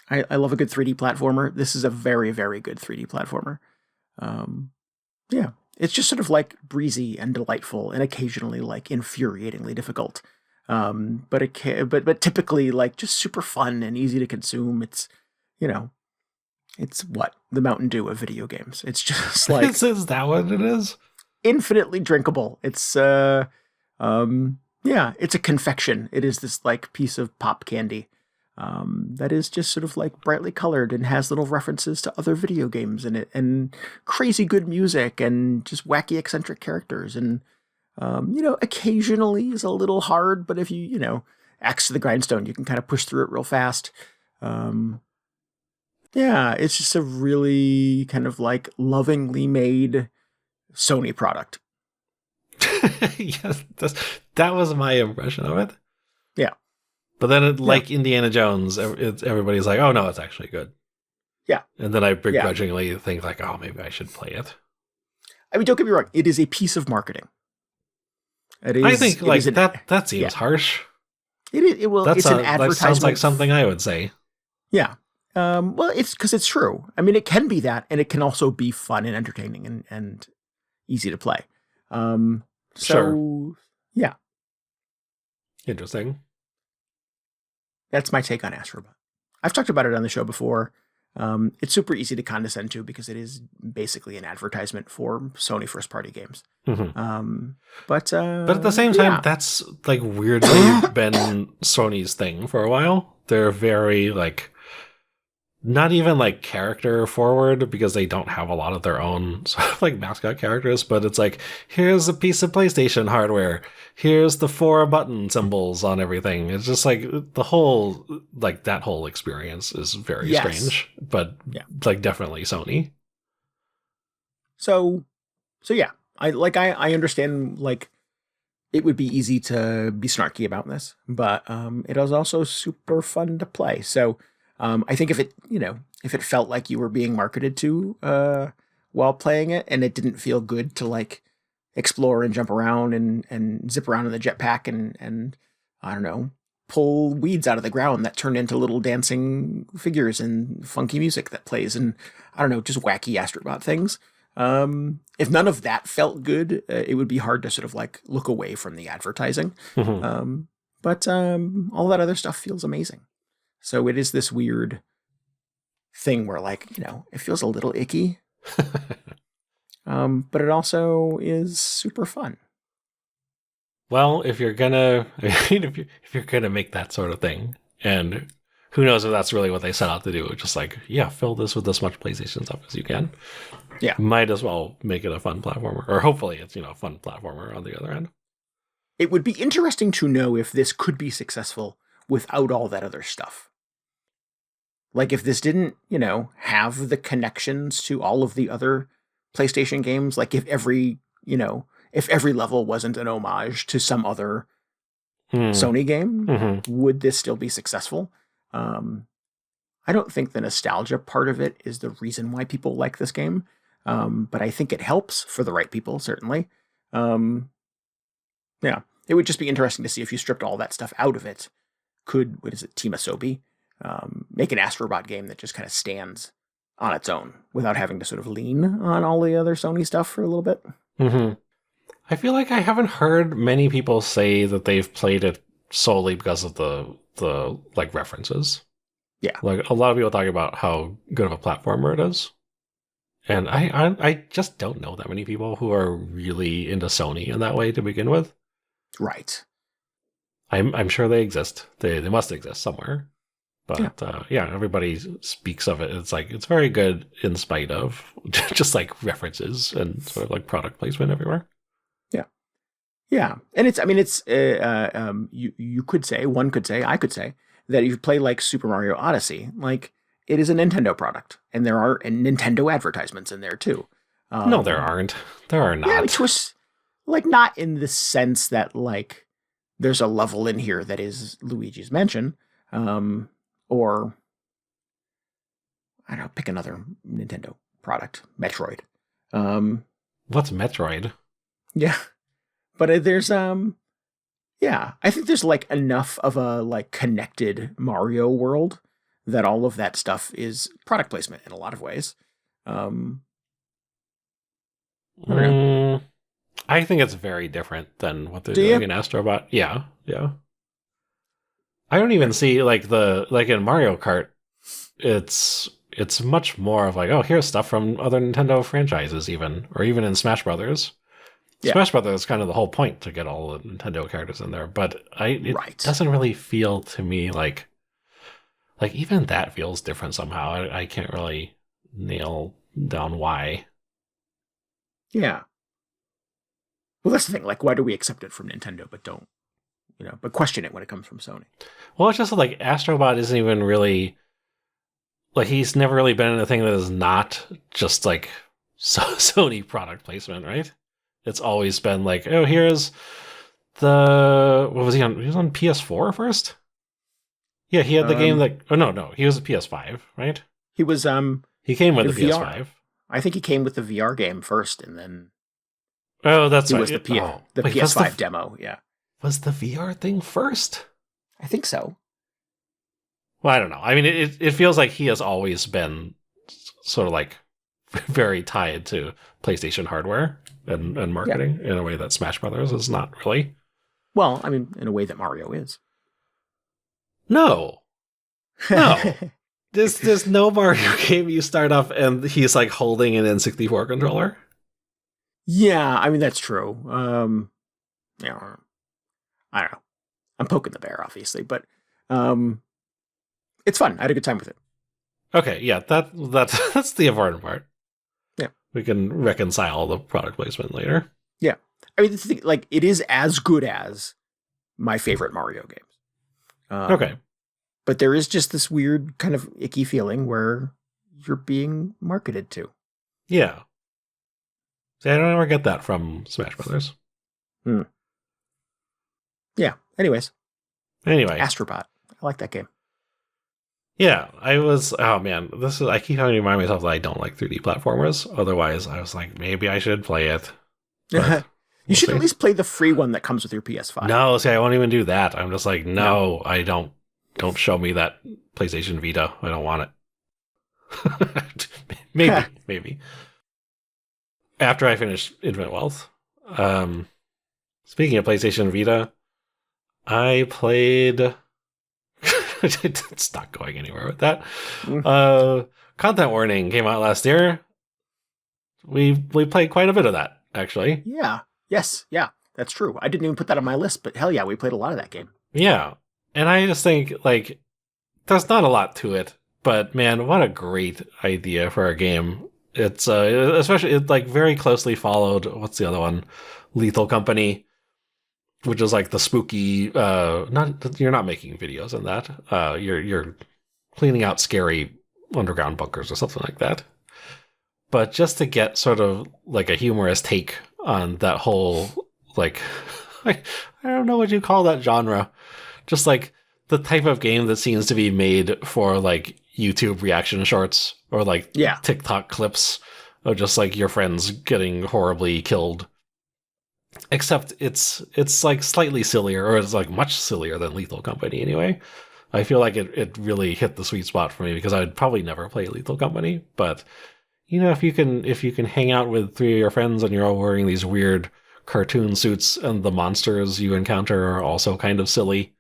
I love a good 3D platformer. This is a very, very good 3D platformer. It's just sort of like breezy and delightful, and occasionally like infuriatingly difficult. But typically like just super fun and easy to consume. It's, it's what the Mountain Dew of video games. It's just like, is that what it is? Infinitely drinkable. It's it's a confection. It is this like piece of pop candy that is just sort of like brightly colored and has little references to other video games in it, and crazy good music and just wacky eccentric characters, and occasionally is a little hard, but if you axe to the grindstone, you can kind of push through it real fast. It's just a really kind of like lovingly made Sony product. Yes, that was my impression of it. Yeah. But then, like Indiana Jones, everybody's like, "Oh no, it's actually good." Yeah, and then I begrudgingly think like, "Oh, maybe I should play it." I mean, don't get me wrong; it is a piece of marketing. It is. I think like that seems harsh. It is. It's an advertisement. That sounds like something I would say. Yeah. Well, it's because it's true. I mean, it can be that, and it can also be fun and entertaining and easy to play. Sure. Yeah. Interesting. That's my take on Astro Bot. I've talked about it on the show before. It's super easy to condescend to because it is basically an advertisement for Sony first-party games. Mm-hmm. But at the same time, that's like weirdly been Sony's thing for a while. They're very like not even like character forward because they don't have a lot of their own sort of like mascot characters, but it's like, here's a piece of PlayStation hardware. Here's the 4 button symbols on everything. It's just like the whole, like that whole experience is very strange, but like definitely Sony. So yeah, I understand like it would be easy to be snarky about this, but it is also super fun to play. So I think if it felt like you were being marketed to while playing it, and it didn't feel good to like explore and jump around and zip around in the jetpack and I don't know, pull weeds out of the ground that turn into little dancing figures and funky music that plays, and I don't know, just wacky Astro Bot things. If none of that felt good, it would be hard to sort of like look away from the advertising. But all that other stuff feels amazing. So it is this weird thing where, like, you know, it feels a little icky, but it also is super fun. Well, if you're gonna, if you're gonna make that sort of thing, and who knows if that's really what they set out to do, just like, yeah, fill this with as much PlayStation stuff as you can. Yeah, might as well make it a fun platformer, or hopefully it's, you know, a fun platformer on the other end. It would be interesting to know if this could be successful without all that other stuff. Like if this didn't, you know, have the connections to all of the other PlayStation games, like if every, you know, if every level wasn't an homage to some other Sony game, would this still be successful? I don't think the nostalgia part of it is the reason why people like this game, but I think it helps for the right people, certainly. Yeah, it would just be interesting to see if you stripped all that stuff out of it. Could, what is it, Team Asobi, make an Astro Bot game that just kind of stands on its own without having to sort of lean on all the other Sony stuff for a little bit? I feel like I haven't heard many people say that they've played it solely because of the like references. Yeah, like a lot of people talk about how good of a platformer it is, and I just don't know that many people who are really into Sony in that way to begin with. Right. I'm sure they exist. They must exist somewhere. But yeah, everybody speaks of it. It's like, it's very good in spite of just like references and sort of like product placement everywhere. Yeah. Yeah. And it's, I mean, it's, you could say, one could say, I could say that if you play like Super Mario Odyssey, like it is a Nintendo product, and there are Nintendo advertisements in there too. No, there aren't. There are not. Yeah, which was like not in the sense that like there's a level in here that is Luigi's Mansion, or I don't know, pick another Nintendo product, Metroid. What's Metroid? Yeah, but there's yeah, I think there's like enough of a like connected Mario world that all of that stuff is product placement in a lot of ways. I don't know. I think it's very different than what they're doing in Astro Bot. Yeah. I don't even see like in Mario Kart, it's much more of like, oh, here's stuff from other Nintendo franchises even, or even in Smash Brothers. Yeah. Smash Brothers is kind of the whole point, to get all the Nintendo characters in there, but it doesn't really feel to me like even that feels different somehow. I can't really nail down why. Yeah. Well, that's the thing. Like, why do we accept it from Nintendo, but don't, you know, but question it when it comes from Sony? Well, it's just like Astro Bot isn't even really, like, he's never really been in a thing that is not just like Sony product placement, right? It's always been like, oh, here's what was he on? He was on PS4 first? Yeah, he had the game that, oh, no, he was a PS5, right? He was, he came with the VR. PS5. I think he came with the VR game first, and then oh, that's right. Was the PS5 demo, yeah. Was the VR thing first? I think so. Well, I don't know. I mean, it feels like he has always been sort of like very tied to PlayStation hardware and marketing in a way that Smash Brothers is not really. Well, I mean, in a way that Mario is. No. There's no Mario game you start off and he's like holding an N64 controller. Yeah, I mean, that's true. Yeah, I don't know. I'm poking the bear, obviously, but it's fun. I had a good time with it. Okay, yeah, that's the important part. Yeah, we can reconcile the product placement later. Yeah, I mean, it's like it is as good as my favorite Mario games. Okay, but there is just this weird kind of icky feeling where you're being marketed to. Yeah. See, I don't ever get that from Smash Brothers. Yeah. Anyway. Astro Bot. I like that game. Yeah, oh man, I keep having to remind myself that I don't like 3D platformers. Otherwise, I was like, maybe I should play it. But You we'll should see. at least play the free one that comes with your PS5. No, see, I won't even do that. I'm just like, no, I don't. Don't show me that PlayStation Vita. I don't want it. maybe. After I finish Infinite Wealth. Speaking of PlayStation Vita, I played. It's not going anywhere with that. Content Warning came out last year. We played quite a bit of that, actually. Yeah. Yes. Yeah. That's true. I didn't even put that on my list, but hell yeah, we played a lot of that game. Yeah. And I just think, like, there's not a lot to it, but man, what a great idea for a game. It's especially, it like very closely followed, what's the other one? Lethal Company, which is like the spooky, you're not making videos in that. You're cleaning out scary underground bunkers or something like that. But just to get sort of like a humorous take on that whole, like, I don't know what you call that genre. Just like the type of game that seems to be made for like YouTube reaction shorts or like TikTok clips of just like your friends getting horribly killed. Except it's like slightly sillier, or it's like much sillier than Lethal Company anyway. I feel like it really hit the sweet spot for me because I would probably never play Lethal Company. But you know, if you can hang out with 3 of your friends and you're all wearing these weird cartoon suits and the monsters you encounter are also kind of silly.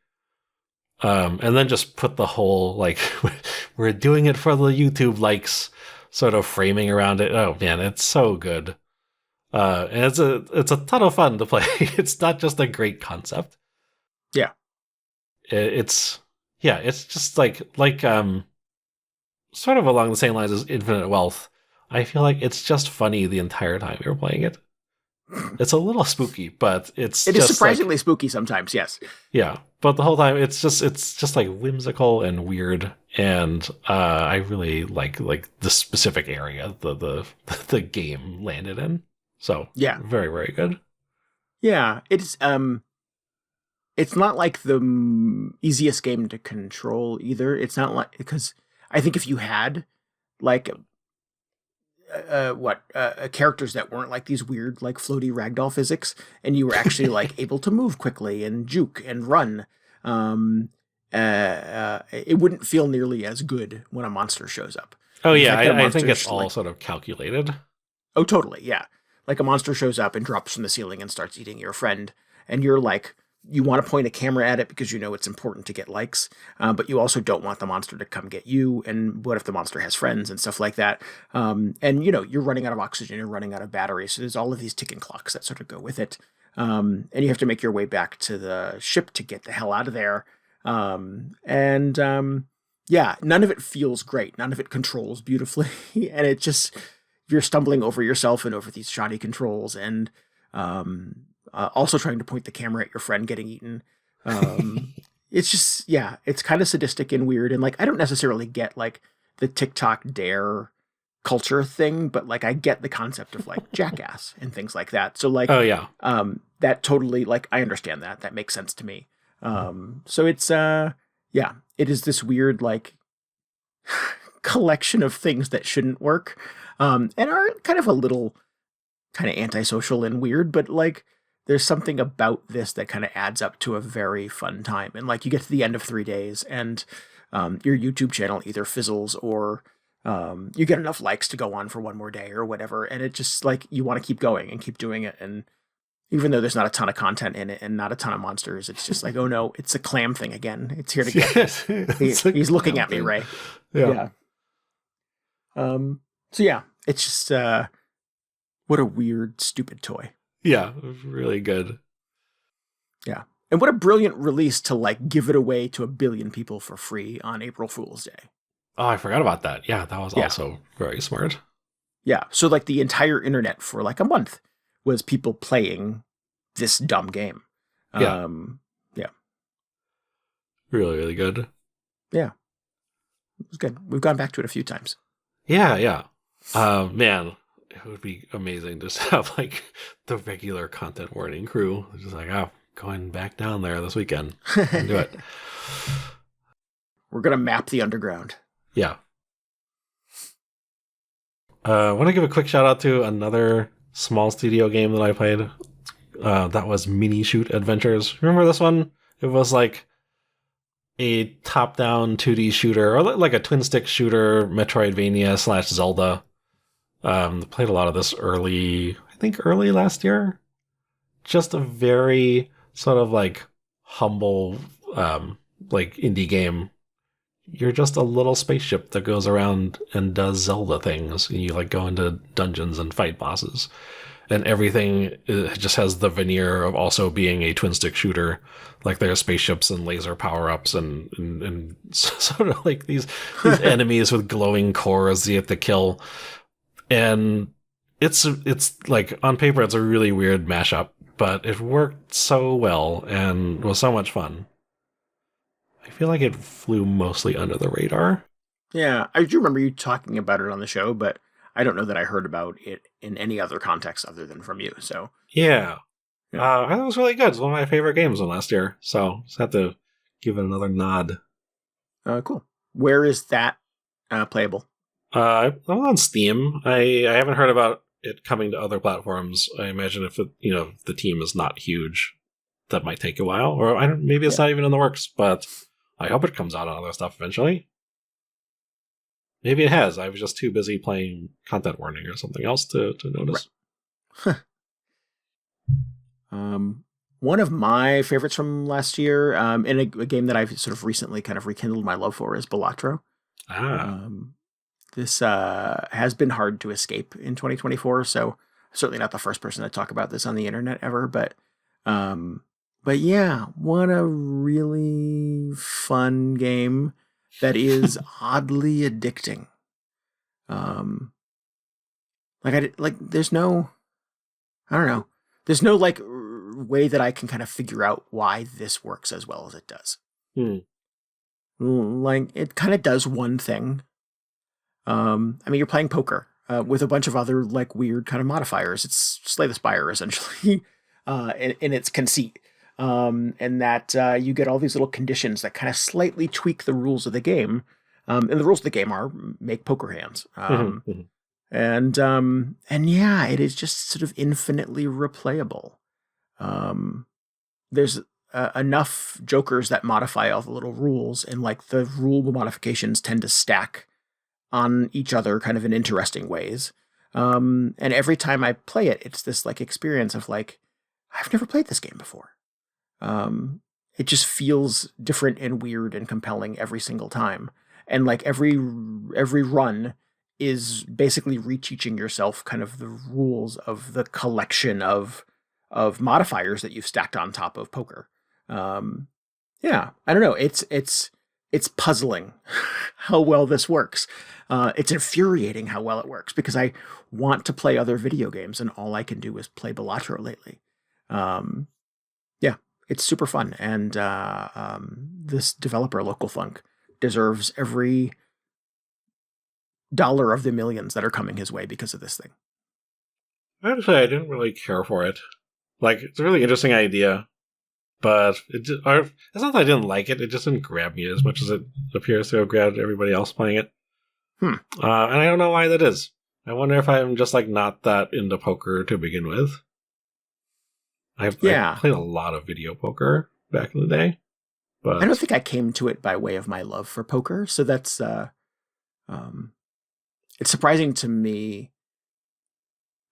And then just put the whole, like, we're doing it for the YouTube likes sort of framing around it. Oh man, it's so good. And it's a ton of fun to play. It's not just a great concept. Yeah. It's just like sort of along the same lines as Infinite Wealth. I feel like it's just funny the entire time you're playing it. It's a little spooky, but it is surprisingly spooky sometimes. Yes. Yeah, but the whole time it's just like whimsical and weird, and I really like the specific area the game landed in. So yeah, very very good. Yeah, it's not like the easiest game to control either. It's not like, because I think if you had like characters that weren't like these weird like floaty ragdoll physics, and you were actually like able to move quickly and juke and run, it wouldn't feel nearly as good when a monster shows up. Oh yeah, I think it's all sort of calculated. Oh totally, yeah. Like a monster shows up and drops from the ceiling and starts eating your friend, and you're like, you want to point a camera at it because you know it's important to get likes, but you also don't want the monster to come get you. And what if the monster has friends and stuff like that? And you know, you're running out of oxygen, you're running out of battery, so there's all of these ticking clocks that sort of go with it. And you have to make your way back to the ship to get the hell out of there. Yeah, none of it feels great. None of it controls beautifully, and it just, you're stumbling over yourself and over these shoddy controls, and also trying to point the camera at your friend getting eaten. It's just, yeah, it's kind of sadistic and weird. And like, I don't necessarily get like the TikTok dare culture thing, but like I get the concept of like Jackass and things like that. So like, oh yeah, that totally, like, I understand that. That makes sense to me. So it's, yeah, it is this weird like collection of things that shouldn't work, and are kind of a little kind of antisocial and weird, but like, there's something about this that kind of adds up to a very fun time. And like, you get to the end of 3 days and your YouTube channel either fizzles or you get enough likes to go on for one more day or whatever. And it just like, you want to keep going and keep doing it. And even though there's not a ton of content in it and not a ton of monsters, it's just like, oh no, it's a clam thing again. It's here to get me. He's looking at me, Ray. Yeah. So yeah, it's just what a weird, stupid toy. Yeah, really good. Yeah. And what a brilliant release to like give it away to 1 billion people for free on April Fool's Day. Oh, I forgot about that. Yeah, that was also very smart. Yeah. So like the entire internet for like a month was people playing this dumb game. Yeah. Yeah. Really, really good. Yeah. It was good. We've gone back to it a few times. Yeah, yeah. Man, it would be amazing to have like the regular content warning crew just like, oh, going back down there this weekend. Do it. We're going to map the underground. Yeah. I want to give a quick shout out to another small studio game that I played. That was Minishoot Adventures. Remember this one? It was like a top-down 2D shooter, or like a twin-stick shooter, Metroidvania / Zelda. Played a lot of this early last year. Just a very sort of like humble, like indie game. You're just a little spaceship that goes around and does Zelda things. And you like go into dungeons and fight bosses. And everything just has the veneer of also being a twin-stick shooter. Like there are spaceships and laser power-ups and sort of like these enemies with glowing cores you have to kill. And it's like, on paper, it's a really weird mashup, but it worked so well and was so much fun. I feel like it flew mostly under the radar. Yeah, I do remember you talking about it on the show, but I don't know that I heard about it in any other context other than from you. So yeah. I thought it was really good. It's one of my favorite games from last year, so just have to give it another nod. Cool. Where is that playable? I'm on Steam. I haven't heard about it coming to other platforms. I imagine if the team is not huge, that might take a while, or maybe it's not even in the works. But I hope it comes out on other stuff eventually. Maybe it has. I was just too busy playing Content Warning or something else to notice. Right. One of my favorites from last year, in a game that I've sort of recently kind of rekindled my love for, is Balatro. This has been hard to escape in 2024, so certainly not the first person to talk about this on the internet ever, but yeah, what a really fun game that is oddly addicting. There's no like way that I can kind of figure out why this works as well as it does. Like, it kind of does one thing. I mean, you're playing poker with a bunch of other like weird kind of modifiers. It's Slay the Spire essentially, in its conceit. And that you get all these little conditions that kind of slightly tweak the rules of the game. And the rules of the game are make poker hands. And yeah, it is just sort of infinitely replayable. There's enough jokers that modify all the little rules, and like the rule modifications tend to stack on each other kind of in interesting ways. And every time I play it, it's this like experience of like, I've never played this game before. It just feels different and weird and compelling every single time. And like every run is basically reteaching yourself kind of the rules of the collection of modifiers that you've stacked on top of poker. Yeah, I don't know. It's puzzling how well this works. It's infuriating how well it works because I want to play other video games and all I can do is play Balatro lately. Yeah, it's super fun. And this developer, Local Thunk, deserves every dollar of the millions that are coming his way because of this thing. Actually, I didn't really care for it. Like, it's a really interesting idea, but it's not that I didn't like it, it just didn't grab me as much as it appears to have grabbed everybody else playing it. And I don't know why that is. I wonder if I'm just like not that into poker to begin with. I played a lot of video poker back in the day. But I don't think I came to it by way of my love for poker, so that's it's surprising to me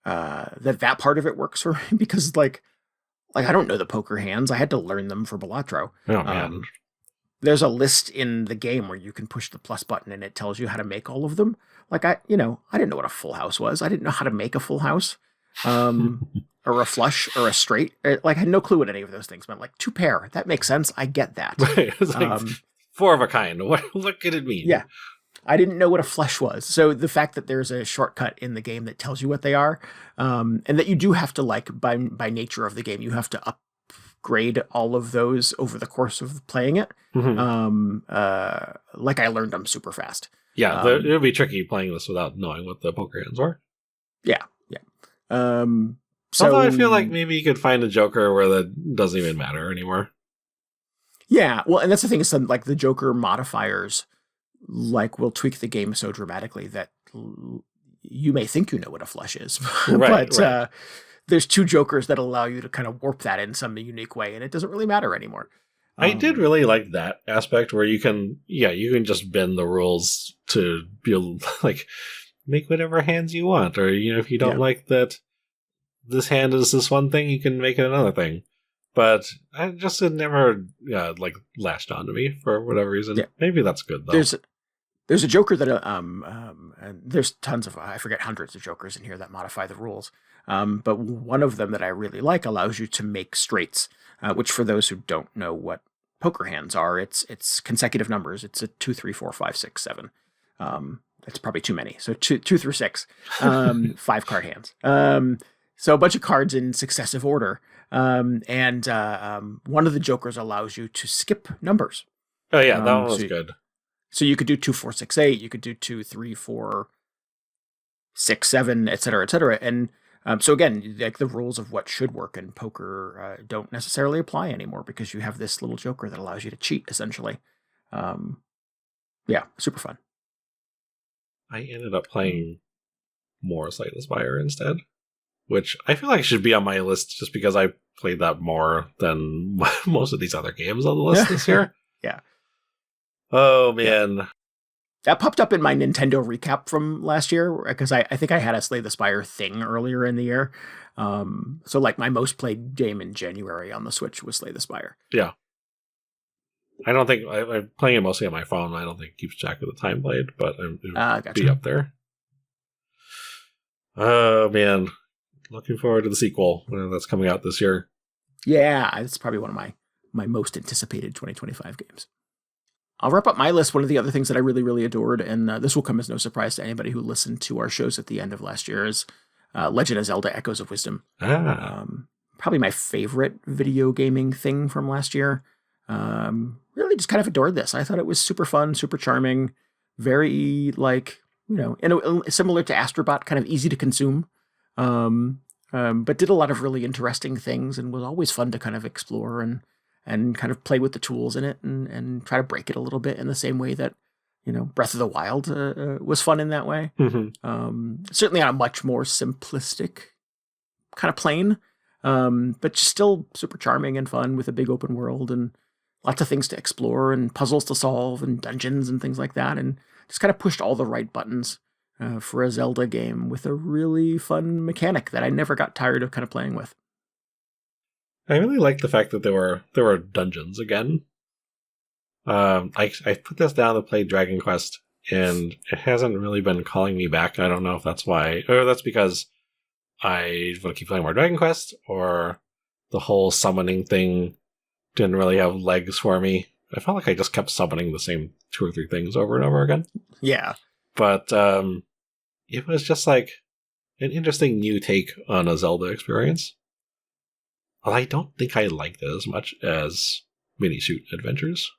that part of it works for me because like I don't know the poker hands. I had to learn them for Balatro. Oh man. There's a list in the game where you can push the plus button and it tells you how to make all of them. Like I didn't know what a full house was. I didn't know how to make a full house. Or a flush or a straight. Like I had no clue what any of those things meant. Like two pair. That makes sense. I get that. Right. It's like four of a kind. What could it mean? Yeah. I didn't know what a flush was. So the fact that there's a shortcut in the game that tells you what they are, and that you do have to, like, by nature of the game, you have to upgrade all of those over the course of playing it. Like I learned them super fast. Yeah, it would be tricky playing this without knowing what the poker hands were. Yeah. Although I feel like maybe you could find a Joker where that doesn't even matter anymore. Yeah, well, and that's the thing is some like the Joker modifiers like will tweak the game so dramatically that you may think you know what a flush is, but there's two Jokers that allow you to kind of warp that in some unique way, and it doesn't really matter anymore. I did really like that aspect where you can just bend the rules to be like make whatever hands you want, or if you don't like that this hand is this one thing, you can make it another thing. But it never like latched onto me for whatever reason. Yeah. Maybe that's good though. There's a Joker that and there's tons of I forget hundreds of Jokers in here that modify the rules. But one of them that I really like allows you to make straights, which for those who don't know what poker hands are, it's consecutive numbers. It's a 2, 3, 4, 5, 6, 7. That's probably too many. So 2 through 6, 5 card hands. So a bunch of cards in successive order. And one of the Jokers allows you to skip numbers. Oh yeah, that one was good. So you could do 2, 4, 6, 8. You could do 2, 3, 4, 6, 7, et cetera, et cetera. And so again, like the rules of what should work in poker don't necessarily apply anymore because you have this little Joker that allows you to cheat, essentially. Yeah, super fun. I ended up playing more Slay the Spire instead, which I feel like should be on my list just because I played that more than most of these other games on the list this year. Yeah. Oh, man. Yeah. That popped up in my Nintendo recap from last year because I think I had a Slay the Spire thing earlier in the year. So like my most played game in January on the Switch was Slay the Spire. Yeah. I don't think I'm playing it mostly on my phone. I don't think it keeps track of the time played, but it'll be up there. Oh, man. Looking forward to the sequel that's coming out this year. Yeah, it's probably one of my most anticipated 2025 games. I'll wrap up my list. One of the other things that I really, really adored, and this will come as no surprise to anybody who listened to our shows at the end of last year, is Legend of Zelda Echoes of Wisdom. Probably my favorite video gaming thing from last year. Really just kind of adored this. I thought it was super fun, super charming, very similar to Astro Bot, kind of easy to consume. But did a lot of really interesting things and was always fun to kind of explore and kind of play with the tools in it and try to break it a little bit in the same way that, Breath of the Wild was fun in that way. Mm-hmm. Certainly on a much more simplistic kind of plane, but just still super charming and fun with a big open world and lots of things to explore and puzzles to solve and dungeons and things like that. And just kind of pushed all the right buttons for a Zelda game with a really fun mechanic that I never got tired of kind of playing with. I really like the fact that there were dungeons again. I put this down to play Dragon Quest, and it hasn't really been calling me back. I don't know if that's why, or that's because I want to keep playing more Dragon Quest, or the whole summoning thing didn't really have legs for me. I felt like I just kept summoning the same 2 or 3 things over and over again. Yeah. But it was just like an interesting new take on a Zelda experience. Well, I don't think I liked it as much as Minishoot Adventures.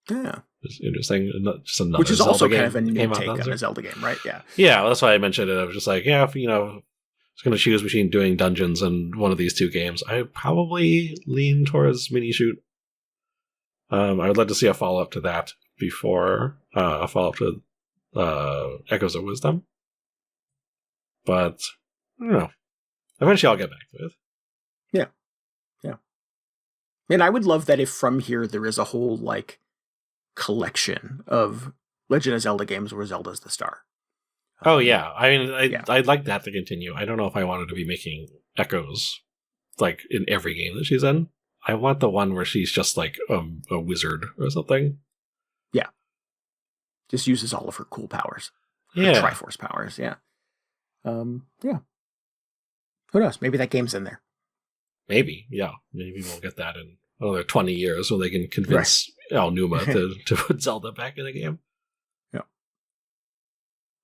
Yeah. It's interesting. Just another Which is Zelda also game kind of a new take on a Zelda game, right? Yeah. Yeah, well, that's why I mentioned it. I was just like, I was going to choose between doing dungeons and one of these 2 games. I probably lean towards Minishoot. I would like to see a follow-up to that before a follow-up to Echoes of Wisdom. But, I don't know. Eventually I'll get back to it. Yeah. Yeah. And I would love that if from here there is a whole, collection of Legend of Zelda games where Zelda's the star. Oh, yeah. I mean, I'd like that to continue. I don't know if I wanted to be making Echoes, in every game that she's in. I want the one where she's just, a wizard or something. Yeah. Just uses all of her cool powers. Yeah. Triforce powers, yeah. Yeah. Who knows? Maybe that game's in there. Maybe, yeah. Maybe we'll get that in another 20 years when they can convince Numa to put Zelda back in the game. Yeah.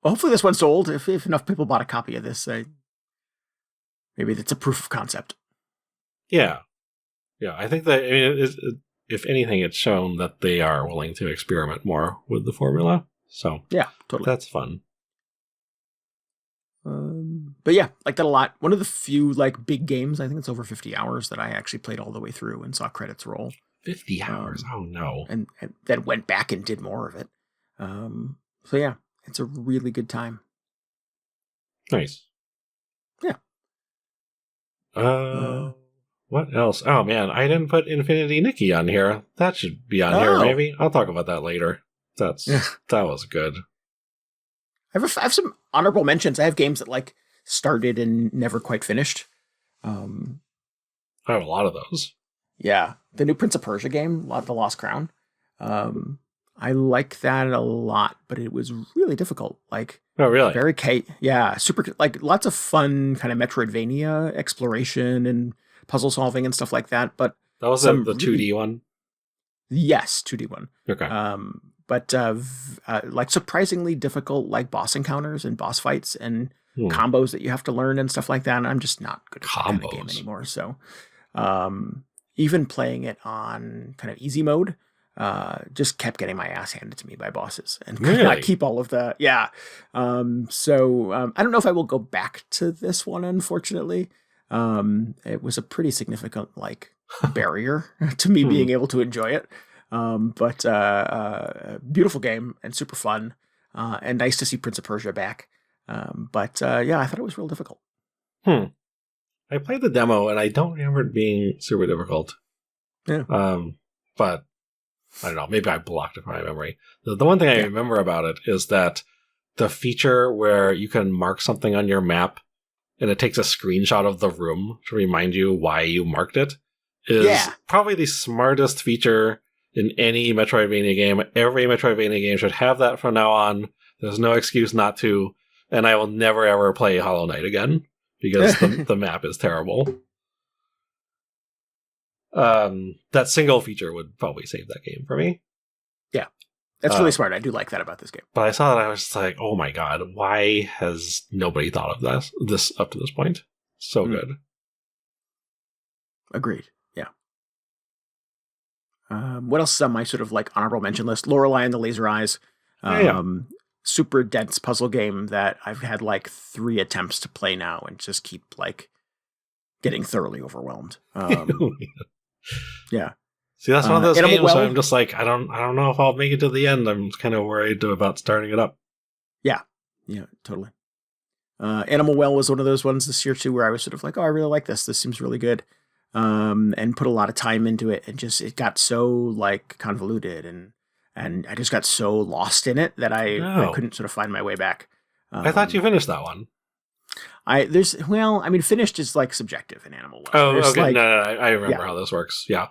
Well, hopefully this one's sold. If enough people bought a copy of this, maybe that's a proof of concept. Yeah. Yeah, I think that, if anything, it's shown that they are willing to experiment more with the formula. So, yeah, totally. That's fun. But yeah, like that a lot. One of the few big games, I think it's over 50 hours, that I actually played all the way through and saw credits roll. 50 hours. Oh no. And then went back and did more of it. So yeah, it's a really good time. Nice. Yeah. What else? Oh man, I didn't put Infinity Nikki on here. That should be on here, maybe. I'll talk about that later. That was good. I have some honorable mentions. I have games that like started and never quite finished. I have a lot of those. Yeah, the new Prince of Persia game, The Lost Crown. I like that a lot, but it was really difficult. Like, oh really? Super, like lots of fun kind of Metroidvania exploration and puzzle solving and stuff like that. But that was the 2D one. Yes, 2D one. Okay. But like surprisingly difficult, like boss encounters and boss fights and combos that you have to learn and stuff like that. And I'm just not good at that kind of game anymore. So, even playing it on kind of easy mode, just kept getting my ass handed to me by bosses and could not keep all of the, So, I don't know if I will go back to this one, unfortunately. It was a pretty significant, like, barrier to me being able to enjoy it. But beautiful game and super fun, and nice to see Prince of Persia back. But I thought it was real difficult. I played the demo and I don't remember it being super difficult. Yeah. But I don't know, maybe I blocked it from my memory. The one thing I remember about it is that the feature where you can mark something on your map and it takes a screenshot of the room to remind you why you marked it is probably the smartest feature in any Metroidvania game. Every Metroidvania game should have that from now on. There's no excuse not to. And I will never, ever play Hollow Knight again because the map is terrible. That single feature would probably save that game for me. Yeah. That's really smart. I do like that about this game. But I saw that I was just like, oh my god, why has nobody thought of this up to this point? So good. Agreed. Yeah. What else is on my sort of like honorable mention list? Lorelei and the Laser Eyes. Super dense puzzle game that I've had like 3 attempts to play now and just keep like getting thoroughly overwhelmed. Yeah. See, that's one of those games where I'm just like, I don't know if I'll make it to the end. I'm kind of worried about starting it up. Yeah. Yeah, totally. Animal Well was one of those ones this year too, where I was sort of like, oh, I really like this. This seems really good. And put a lot of time into it, and just it got so like convoluted and I just got so lost in it that I couldn't sort of find my way back. I thought you finished that one. Finished is like subjective in Animal Well. Oh, okay. Like, no, I remember how this works. Yeah,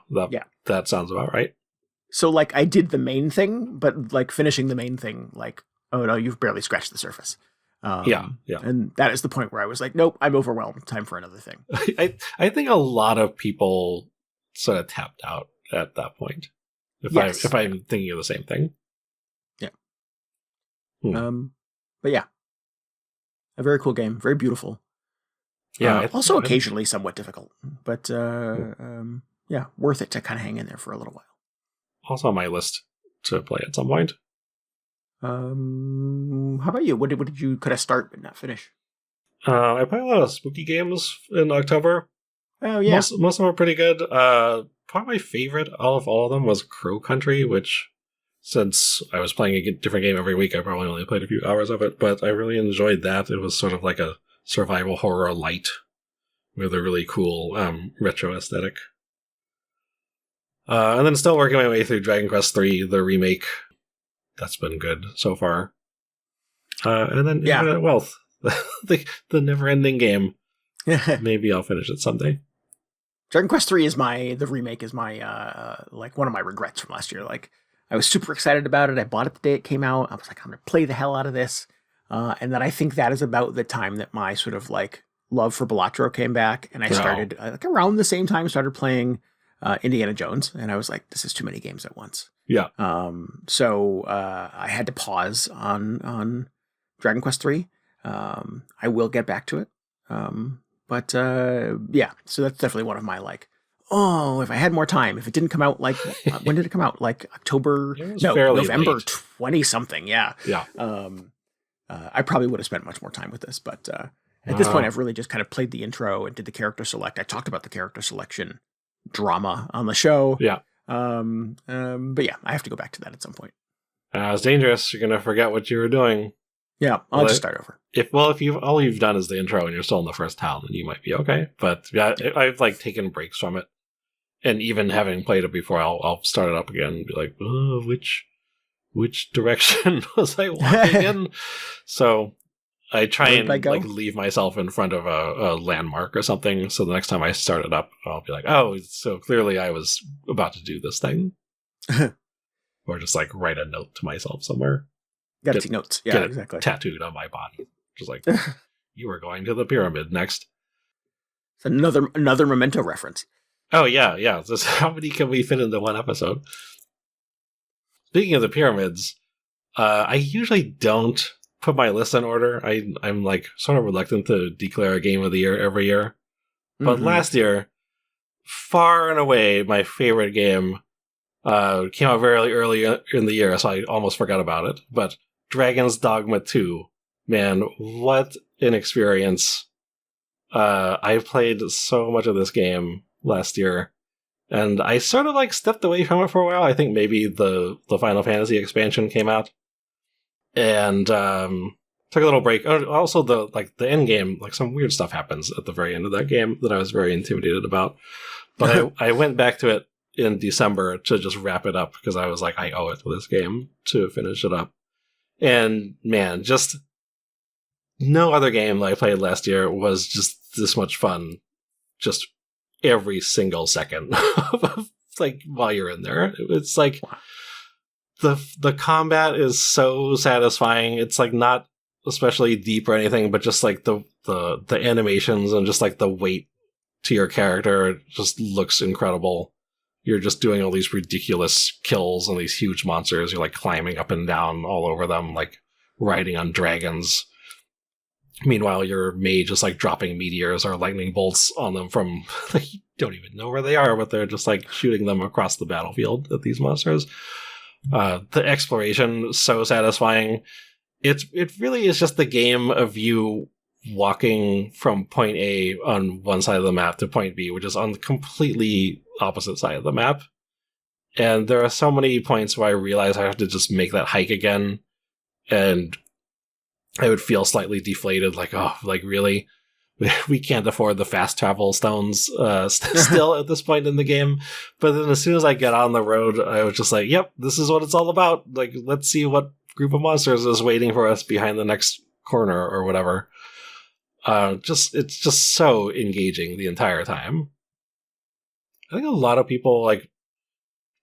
that sounds about right. So like I did the main thing, but like finishing the main thing, like, oh no, you've barely scratched the surface. Yeah. And that is the point where I was like, nope, I'm overwhelmed. Time for another thing. I think a lot of people sort of tapped out at that point. If I'm thinking of the same thing. Yeah. But yeah. A very cool game. Very beautiful. Yeah. Also occasionally somewhat difficult. But worth it to kind of hang in there for a little while. Also on my list to play at some point. How about you? What did you could I start but not finish? I play a lot of spooky games in October. Oh yeah. Most of them are pretty good. Probably my favorite of all of them was Crow Country, which, since I was playing a different game every week, I probably only played a few hours of it, but I really enjoyed that. It was sort of like a survival horror light with a really cool retro aesthetic. And then still working my way through Dragon Quest III, the remake. That's been good so far. And then Infinite Wealth, the never-ending game. Maybe I'll finish it someday. Dragon Quest III the remake is my, like one of my regrets from last year. Like, I was super excited about it. I bought it the day it came out. I was like, I'm going to play the hell out of this. And then I think that is about the time that my sort of like love for Balatro came back. And I started, like around the same time, started playing Indiana Jones. And I was like, this is too many games at once. Yeah. So I had to pause on Dragon Quest III. I will get back to it. But so that's definitely one of my like, oh, if I had more time, if it didn't come out like, when did it come out? Like November 20 something. Yeah. Yeah. I probably would have spent much more time with this, but at this point I've really just kind of played the intro and did the character select. I talked about the character selection drama on the show. Yeah. But yeah, I have to go back to that at some point. It's dangerous. You're gonna forget what you were doing. Yeah, I'll just start over. If all you've done is the intro and you're still in the first town, then you might be okay. But yeah, I've like taken breaks from it, and even having played it before, I'll start it up again and be like, oh, which direction was I walking in? So I try and like leave myself in front of a landmark or something. So the next time I start it up, I'll be like, oh, so clearly I was about to do this thing. Or just like write a note to myself somewhere. Gotta take notes. Yeah, exactly. Tattooed on my body. Just like, you are going to the pyramid next. It's another Memento reference. Oh, yeah. Just how many can we fit into one episode? Speaking of the pyramids, I usually don't put my list in order. I'm like sort of reluctant to declare a game of the year every year. But last year, far and away, my favorite game came out very early in the year, so I almost forgot about it. But Dragon's Dogma II, man, what an experience. I played so much of this game last year, and I sort of like stepped away from it for a while. I think maybe the Final Fantasy expansion came out, and took a little break. Also, the end game, like some weird stuff happens at the very end of that game that I was very intimidated about. But I went back to it in December to just wrap it up because I was like, I owe it to this game to finish it up. And man, just no other game that I played last year was just this much fun. Just every single second, like while you're in there, it's like the combat is so satisfying. It's like not especially deep or anything, but just like the animations and just like the weight to your character just looks incredible. You're just doing all these ridiculous kills on these huge monsters. You're like climbing up and down all over them, like riding on dragons. Meanwhile, your mage is like dropping meteors or lightning bolts on them from, like, you don't even know where they are, but they're just like shooting them across the battlefield at these monsters. The exploration is so satisfying. It really is just the game of you walking from point A on one side of the map to point B, which is on the completely opposite side of the map. And there are so many points where I realize I have to just make that hike again, and I would feel slightly deflated, like, oh, like really? We can't afford the fast travel stones still at this point in the game. But then as soon as I get on the road, I was just like, yep, this is what it's all about. Like, let's see what group of monsters is waiting for us behind the next corner or whatever. It's just so engaging the entire time. I think a lot of people like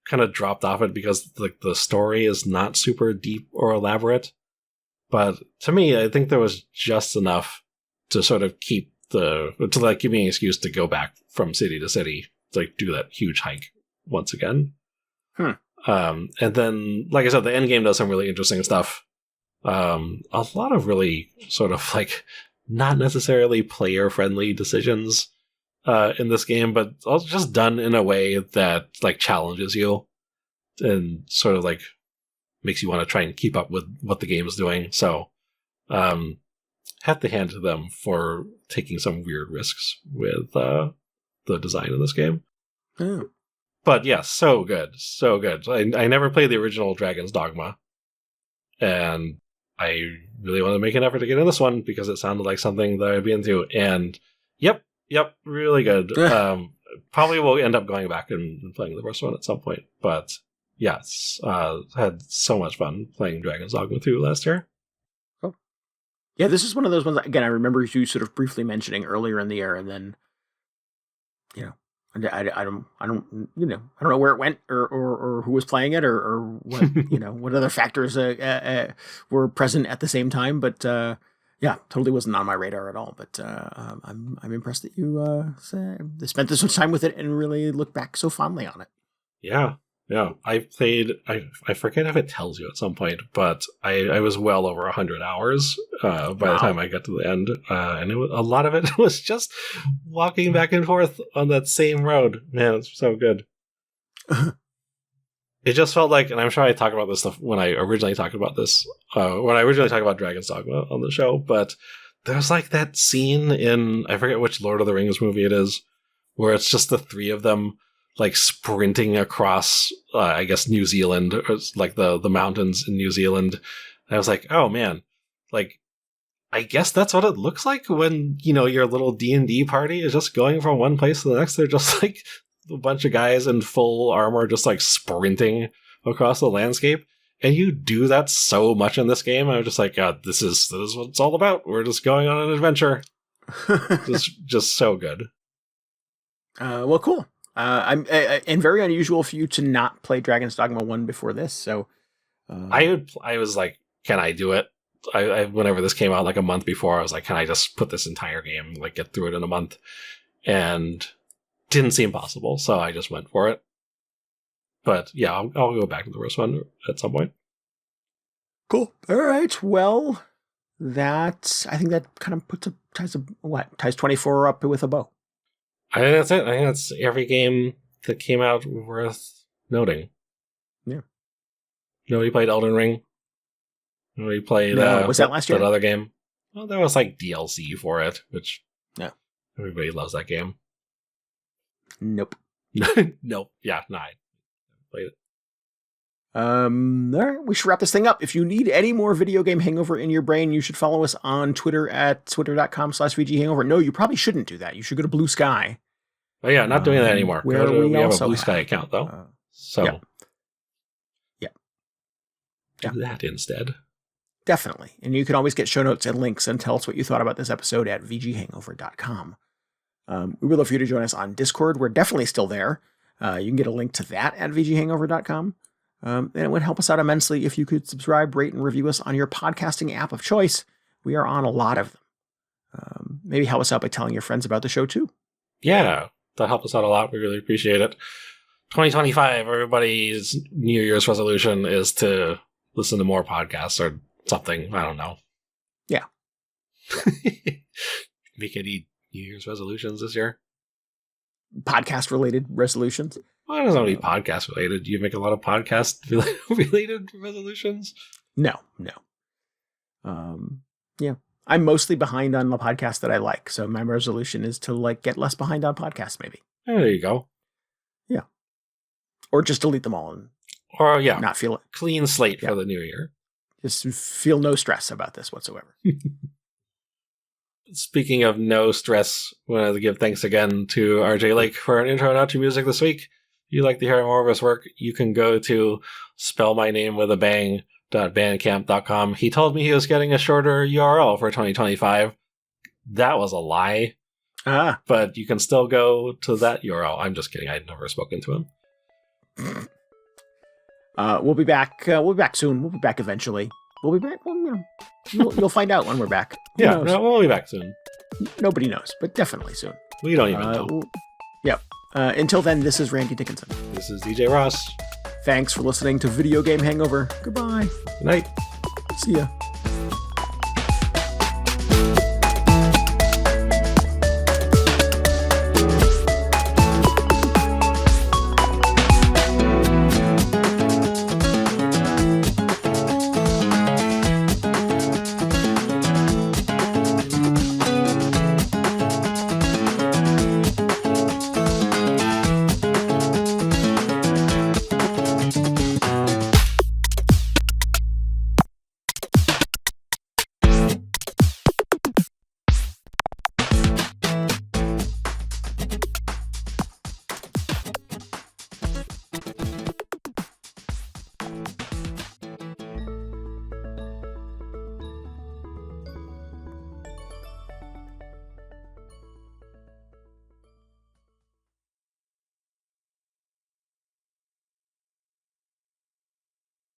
kind of dropped off it because like the story is not super deep or elaborate. But to me, I think there was just enough to sort of give me an excuse to go back from city to city, to like do that huge hike once again. And then, like I said, the end game does some really interesting stuff. A lot of really sort of like not necessarily player-friendly decisions in this game, but also just done in a way that like challenges you and sort of like makes you want to try and keep up with what the game is doing. So have to hand to them for taking some weird risks with the design of this game. But yeah, so good. I never played the original Dragon's Dogma, and I really want to make an effort to get in this one because it sounded like something that I'd be into. And yep, really good. Probably will end up going back and playing the first one at some point. But yes, had so much fun playing Dragon's Dogma 2 last year. Oh. Yeah, this is one of those ones, again, I remember you sort of briefly mentioning earlier in the year, and then, I don't know where it went or who was playing it or what, what other factors were present at the same time. But yeah, totally wasn't on my radar at all. But I'm impressed that you spent this much time with it and really look back so fondly on it. Yeah. I played, I forget if it tells you at some point, but I was well over 100 hours by the time I got to the end. And a lot of it was just walking back and forth on that same road. Man, it's so good. It just felt like, and I'm sure I talked about this stuff when I originally talked about Dragon's Dogma on the show, but there's like that scene in, I forget which Lord of the Rings movie it is, where it's just the three of them like sprinting across, I guess, New Zealand, or like the mountains in New Zealand. And I was like, oh man, like, I guess that's what it looks like when, your little D&D party is just going from one place to the next. They're just like a bunch of guys in full armor, just like sprinting across the landscape. And you do that so much in this game. I'm just like, God, this is what it's all about. We're just going on an adventure. just so good. Well, cool. And very unusual for you to not play Dragon's Dogma 1 before this. So I was like, can I do it? I whenever this came out, like a month before, I was like, can I just put this entire game, like get through it in a month? And didn't seem possible, so I just went for it. But yeah, I'll go back to the first one at some point. Cool. All right. Well, I think that kind of ties 24 up with a bow. I think that's it. I think that's every game that came out worth noting. Yeah. Nobody played Elden Ring. Nobody played was that last year? That other game. Well, there was like DLC for it, which everybody loves that game. Nope. Nope. Yeah, no, I played it. All right, we should wrap this thing up. If you need any more video game hangover in your brain, you should follow us on Twitter at twitter.com/VGHangover. No, you probably shouldn't do that. You should go to Blue Sky. Oh yeah, not doing that anymore. We have a Blue Sky account though. So do that instead. Definitely. And you can always get show notes and links and tell us what you thought about this episode at VGHangover.com. We would love for you to join us on Discord. We're definitely still there. You can get a link to that at VGHangover.com. And it would help us out immensely if you could subscribe, rate, and review us on your podcasting app of choice. We are on a lot of them. Maybe help us out by telling your friends about the show too. Yeah, that helped us out a lot. We really appreciate it. 2025, everybody's New Year's resolution is to listen to more podcasts or something. I don't know. Yeah. Make any New Year's resolutions this year? Podcast related resolutions? Well, it doesn't have to be podcast related. Do you make a lot of podcast related resolutions? No. Yeah. I'm mostly behind on the podcast that I like. So my resolution is to get less behind on podcasts, maybe. There you go. Yeah. Or just delete them all and not feel it. Clean slate for the new year. Just feel no stress about this whatsoever. Speaking of no stress, I wanted to give thanks again to RJ Lake for an intro and outro music this week. If you'd like to hear more of his work, you can go to spellmynamewithabang.bandcamp.com. He told me he was getting a shorter URL for 2025. That was a lie. But you can still go to that URL. I'm just kidding. I'd never spoken to him. We'll be back. We'll be back soon. We'll be back eventually. We'll be back. Well, you'll find out when we're back. We'll be back soon. Nobody knows, but definitely soon. We don't even know. Until then, this is Randy Dickinson. This is DJ Ross. Thanks for listening to Video Game Hangover. Goodbye. Good night. See ya.